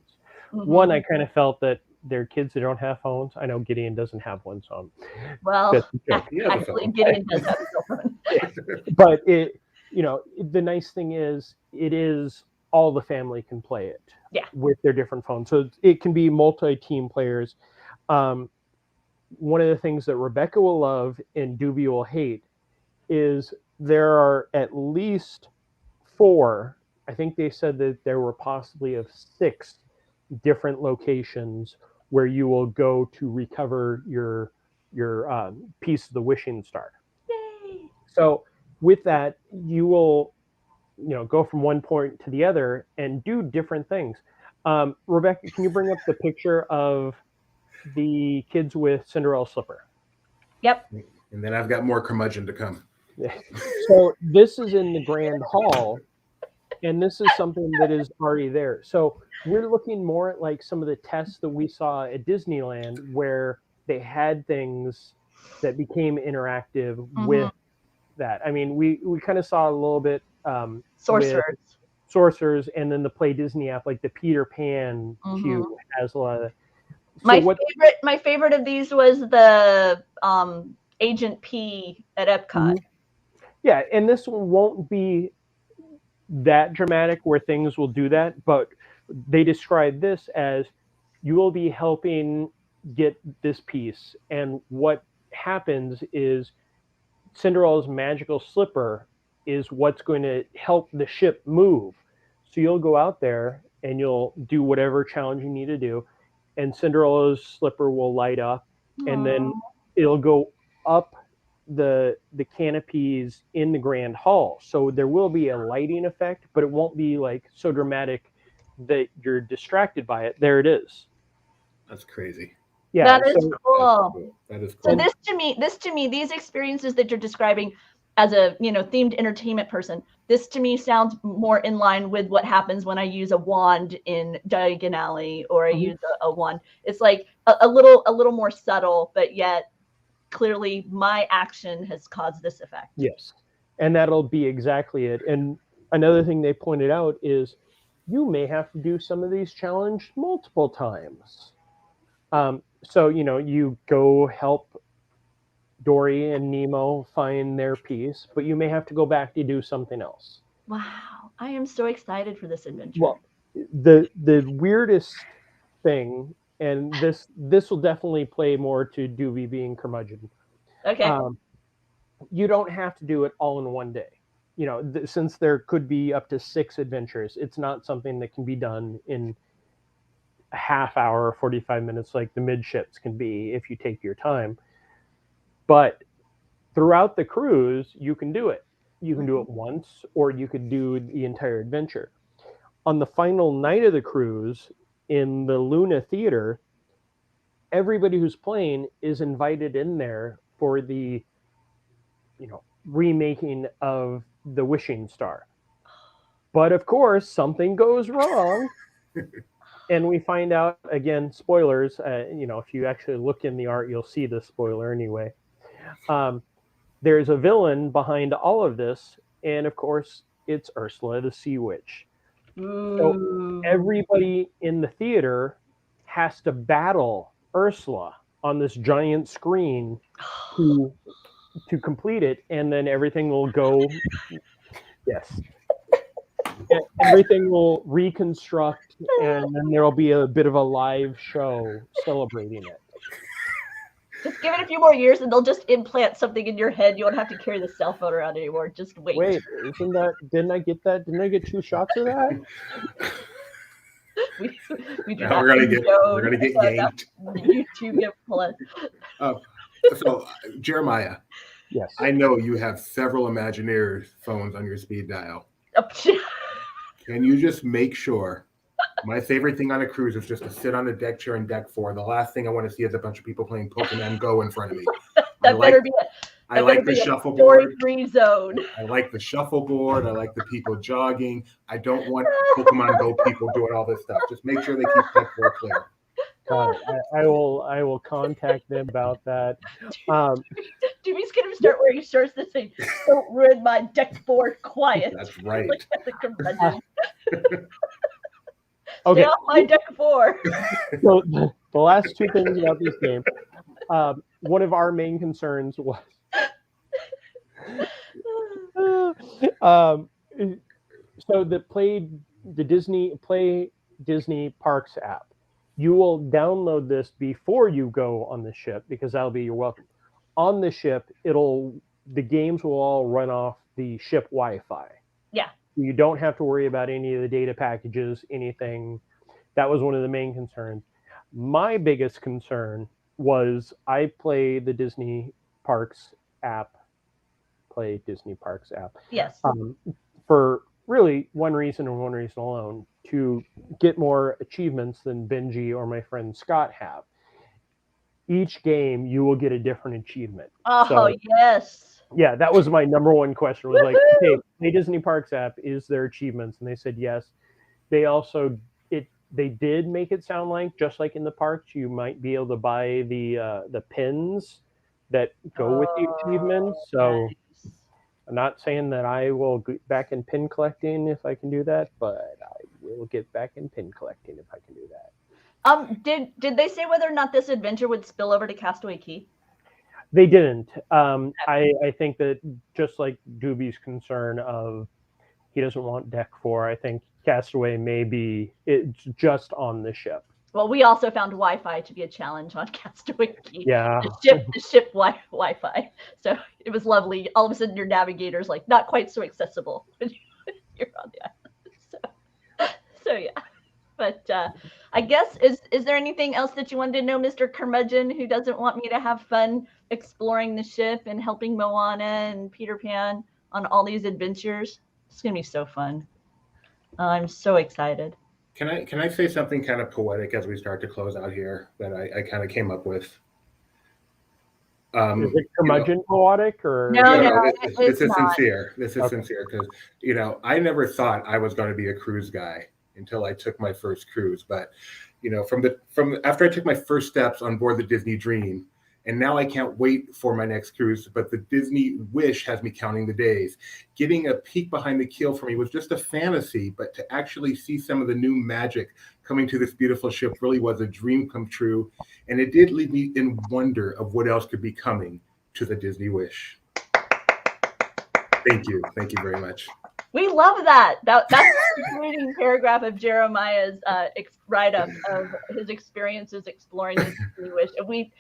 Mm-hmm. One, I kind of felt that they're kids that don't have phones. I know Gideon doesn't have one, so actually Gideon does have a cell phone. But the nice thing is it is all the family can play it with their different phones. So it can be multi-team players. One of the things that Rebecca will love and Doobie will hate is there are at least 4. I think they said that there were possibly of 6 different locations where you will go to recover your piece of the wishing star. Yay! So with that, you will go from one point to the other and do different things. Rebecca, can you bring up the picture of the kids with Cinderella slipper? Yep. And then I've got more curmudgeon to come. So this is in the grand hall, and this is something that is already there. So we're looking more at like some of the tests that we saw at Disneyland, where they had things that became interactive with that. I mean, we kind of saw a little bit Sorcerers. with Sorcerers, and then the Play Disney app, like the Peter Pan cube has a lot of that. So my favorite of these was the Agent P at Epcot. Yeah, and this one won't be that dramatic where things will do that, but they describe this as you will be helping get this piece, and what happens is Cinderella's magical slipper is what's going to help the ship move. So you'll go out there and you'll do whatever challenge you need to do, and Cinderella's slipper will light up, and then it'll go up the canopies in the grand hall. So there will be a lighting effect, but it won't be like so dramatic that you're distracted by it. There it is. That's crazy. Yeah, that is cool. That is cool. So this to me, these experiences that you're describing as a themed entertainment person, this to me sounds more in line with what happens when I use a wand in Diagon Alley, or I use a wand. It's like a little more subtle, but yet clearly my action has caused this effect. Yes, and that'll be exactly it. And another thing they pointed out is you may have to do some of these challenges multiple times. So you go help Dory and Nemo find their piece, but you may have to go back to do something else. Wow, I am so excited for this adventure. Well, the weirdest thing, and this will definitely play more to Doobie being curmudgeon. Okay. You don't have to do it all in one day. Since there could be up to 6 adventures, it's not something that can be done in a half hour, 45 minutes, like the midships can be if you take your time. But throughout the cruise, you can do it. You can do it once, or you could do the entire adventure. On the final night of the cruise in the Luna Theater, everybody who's playing is invited in there for the remaking of the Wishing Star. But of course, something goes wrong. And we find out, again, spoilers, if you actually look in the art, you'll see the spoiler anyway. There's a villain behind all of this, and of course, it's Ursula the Sea Witch. So everybody in the theater has to battle Ursula on this giant screen to complete it, and then everything will go. Yes. Everything will reconstruct, and then there will be a bit of a live show celebrating it. Just give it a few more years, and they'll just implant something in your head. You won't have to carry the cell phone around anymore. Just wait. Wait, didn't I get that? Didn't I get 2 shots of that? we do we're gonna get yanked. YouTube get plus. So Jeremiah, yes, I know you have several Imagineer phones on your speed dial. Can you just make sure? My favorite thing on a cruise is just to sit on a deck chair in deck 4. The last thing I want to see is a bunch of people playing Pokemon Go in front of me. That better be it. I like the shuffleboard. Story-free zone. I like the shuffleboard. I like the people jogging. I don't want Pokemon Go people doing all this stuff. Just make sure they keep deck 4 clear. Got it. I will contact them about that. Jimmy's gonna start wearing shirts that say "Don't ruin my deck 4 quiet." That's right. Okay. Stay off my deck 4. So the last 2 things about this game, one of our main concerns was um, so the Disney Parks app. You will download this before you go on the ship because that'll be your welcome. On the ship, the games will all run off the ship Wi-Fi. Yeah. You don't have to worry about any of the data packages, anything. That was one of the main concerns. My biggest concern was I play the Disney Parks app. Play Disney Parks app. Yes. For really one reason and one reason alone, to get more achievements than Benji or my friend Scott have. Each game you will get a different achievement. Oh, so, yes. Yeah, that was my number one question. Was like, okay, play Disney Parks app, is there achievements? And they said yes. They also they did make it sound like, just like in the parks, you might be able to buy the pins that go with the achievements. So nice. I'm not saying that I will get back in pin collecting if I can do that, but I will get back in pin collecting if I can do that. Did they say whether or not this adventure would spill over to Castaway Cay? They didn't. I think that just like Doobie's concern of he doesn't want Deck 4, I think Castaway it's just on the ship. Well, we also found Wi-Fi to be a challenge on Castaway Cay. Yeah. The ship Wi-Fi. So it was lovely. All of a sudden your navigator's like not quite so accessible when you're on the island. So yeah. But I guess, is there anything else that you wanted to know, Mr. Curmudgeon, who doesn't want me to have fun exploring the ship and helping Moana and Peter Pan on all these adventures? It's going to be so fun. I'm so excited. Can I say something kind of poetic as we start to close out here that I kind of came up with? Is it curmudgeon poetic or no, this is sincere. This is sincere because I never thought I was going to be a cruise guy until I took my first cruise. But from after I took my first steps on board the Disney Dream, and now I can't wait for my next cruise. But the Disney Wish has me counting the days. Getting a peek behind the keel for me was just a fantasy, but to actually see some of the new magic coming to this beautiful ship really was a dream come true. And it did leave me in wonder of what else could be coming to the Disney Wish. Thank you. Thank you very much. We love that. That's the concluding paragraph of Jeremiah's write-up of his experiences exploring the Disney Wish. And we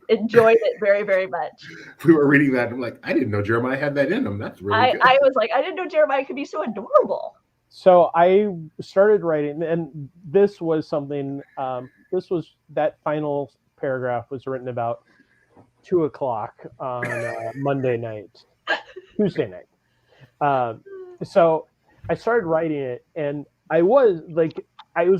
enjoyed it very, very much. We were reading that. I'm like, I didn't know Jeremiah had that in him. That's really good. I was like, I didn't know Jeremiah could be so adorable. So I started writing, and this was something, that final paragraph was written about 2:00 on Tuesday night. So I started writing it, and I was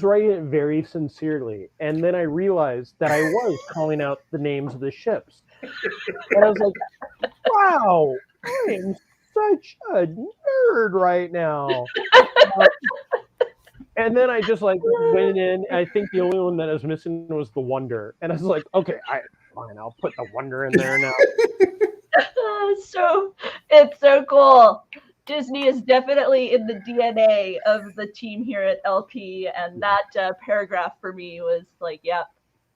writing it very sincerely. And then I realized that I was calling out the names of the ships. And I was like, wow, I am such a nerd right now. And then I just went in. I think the only one that I was missing was the Wonder. And I was like, okay, fine, I'll put the Wonder in there now. So it's so cool. Disney is definitely in the DNA of the team here at LP, and that paragraph for me was like, yeah,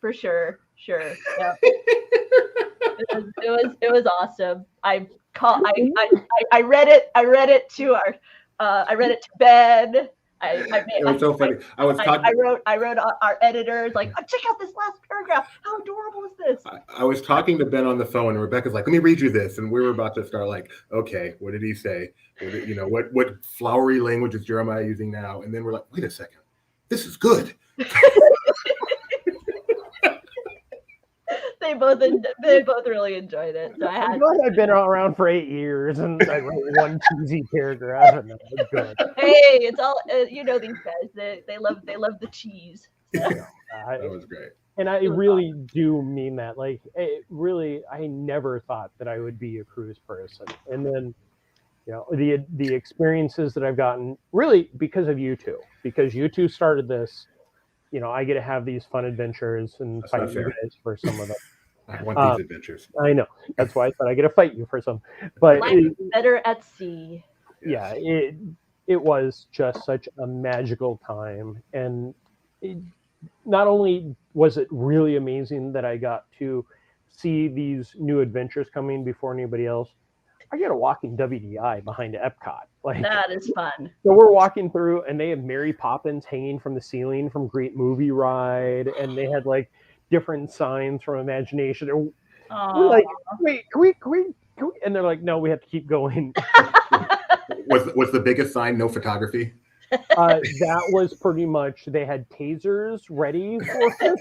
for sure, yeah. It was awesome. I read it to Ben. It was so funny. I wrote our editors like, oh, check out this last paragraph. How adorable is this? I was talking to Ben on the phone, and Rebecca's like, "Let me read you this," and we were about to start like, "Okay, what did he say? What flowery language is Jeremiah using now?" And then we're like, "Wait a second, this is good." They both really enjoyed it. So I've been around for 8 years and I wrote one cheesy paragraph, and that was good. Hey, it's all these guys. They love the cheese. That was great. And I really do mean that. Like, I never thought that I would be a cruise person, and then the experiences that I've gotten really because of you two, because you two started this. I get to have these fun adventures and fight you guys for some of them. I want these adventures. I know. That's why I said I get to fight you for some. But better at sea. Yeah, it was just such a magical time. And not only was it really amazing that I got to see these new adventures coming before anybody else, I get a walking WDI behind Epcot. Like, That is fun. so we're walking through, and they have Mary Poppins hanging from the ceiling from Great Movie Ride, and they had like different signs from Imagination. And we're like, wait, can we? And they're like, no, we have to keep going. Was the biggest sign no photography? That was pretty much, they had tasers ready for us.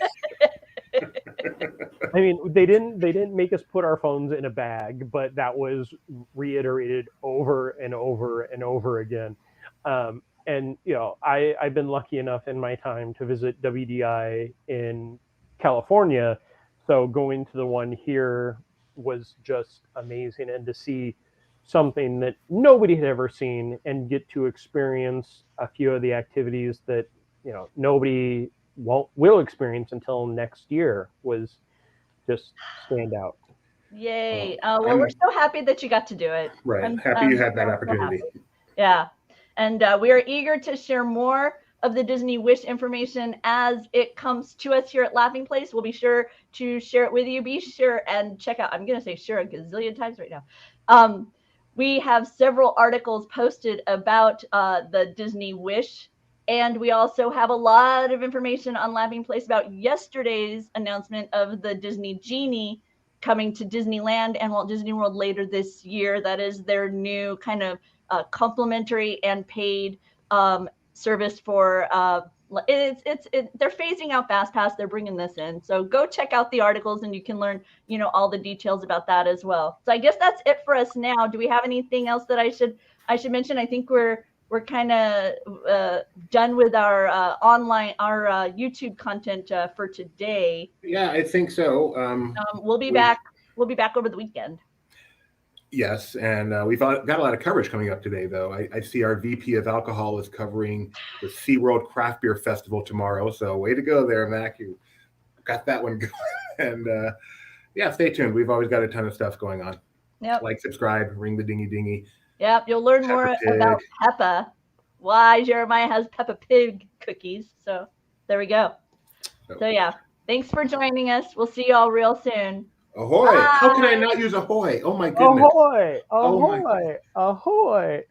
I mean, they didn't make us put our phones in a bag, but that was reiterated over and over and over again. And you know, I've been lucky enough in my time to visit WDI in California, so going to the one here was just amazing, and to see something that nobody had ever seen and get to experience a few of the activities that, you know, nobody will experience until next year was just stand out. Yay. Well, we're so happy that you got to do it. Right. I'm Happy you had that so opportunity. happy. Yeah. And we are eager to share more of the Disney Wish information as it comes to us here at Laughing Place. We'll be sure to share it with you. Be sure and check out, I'm going to say sure a gazillion times right now. We have several articles posted about the Disney Wish, and we also have a lot of information on Laughing Place about yesterday's announcement of the Disney Genie coming to Disneyland and Walt Disney World later this year. That is their new kind of complimentary and paid service for they're phasing out Fast Pass. They're bringing this in. So go check out the articles and you can learn, you know, all the details about that as well. So I guess that's it for us now. Do we have anything else that I should mention? I think we're kind of done with our YouTube content for today. Yeah, I think so. We'll be back over the weekend. Yes, and we've got a lot of coverage coming up today, though. I see our VP of Alcohol is covering the SeaWorld Craft Beer Festival tomorrow, so way to go there, Mac. You got that one going. And yeah, stay tuned. We've always got a ton of stuff going on. Yep. Like, subscribe, ring the dingy dingy. Yep, you'll learn more about Peppa. Why Jeremiah has Peppa Pig cookies. So there we go. So yeah, thanks for joining us. We'll see you all real soon. Ahoy! Bye. How can I not use ahoy? Oh my goodness! Ahoy! Ahoy! Ahoy!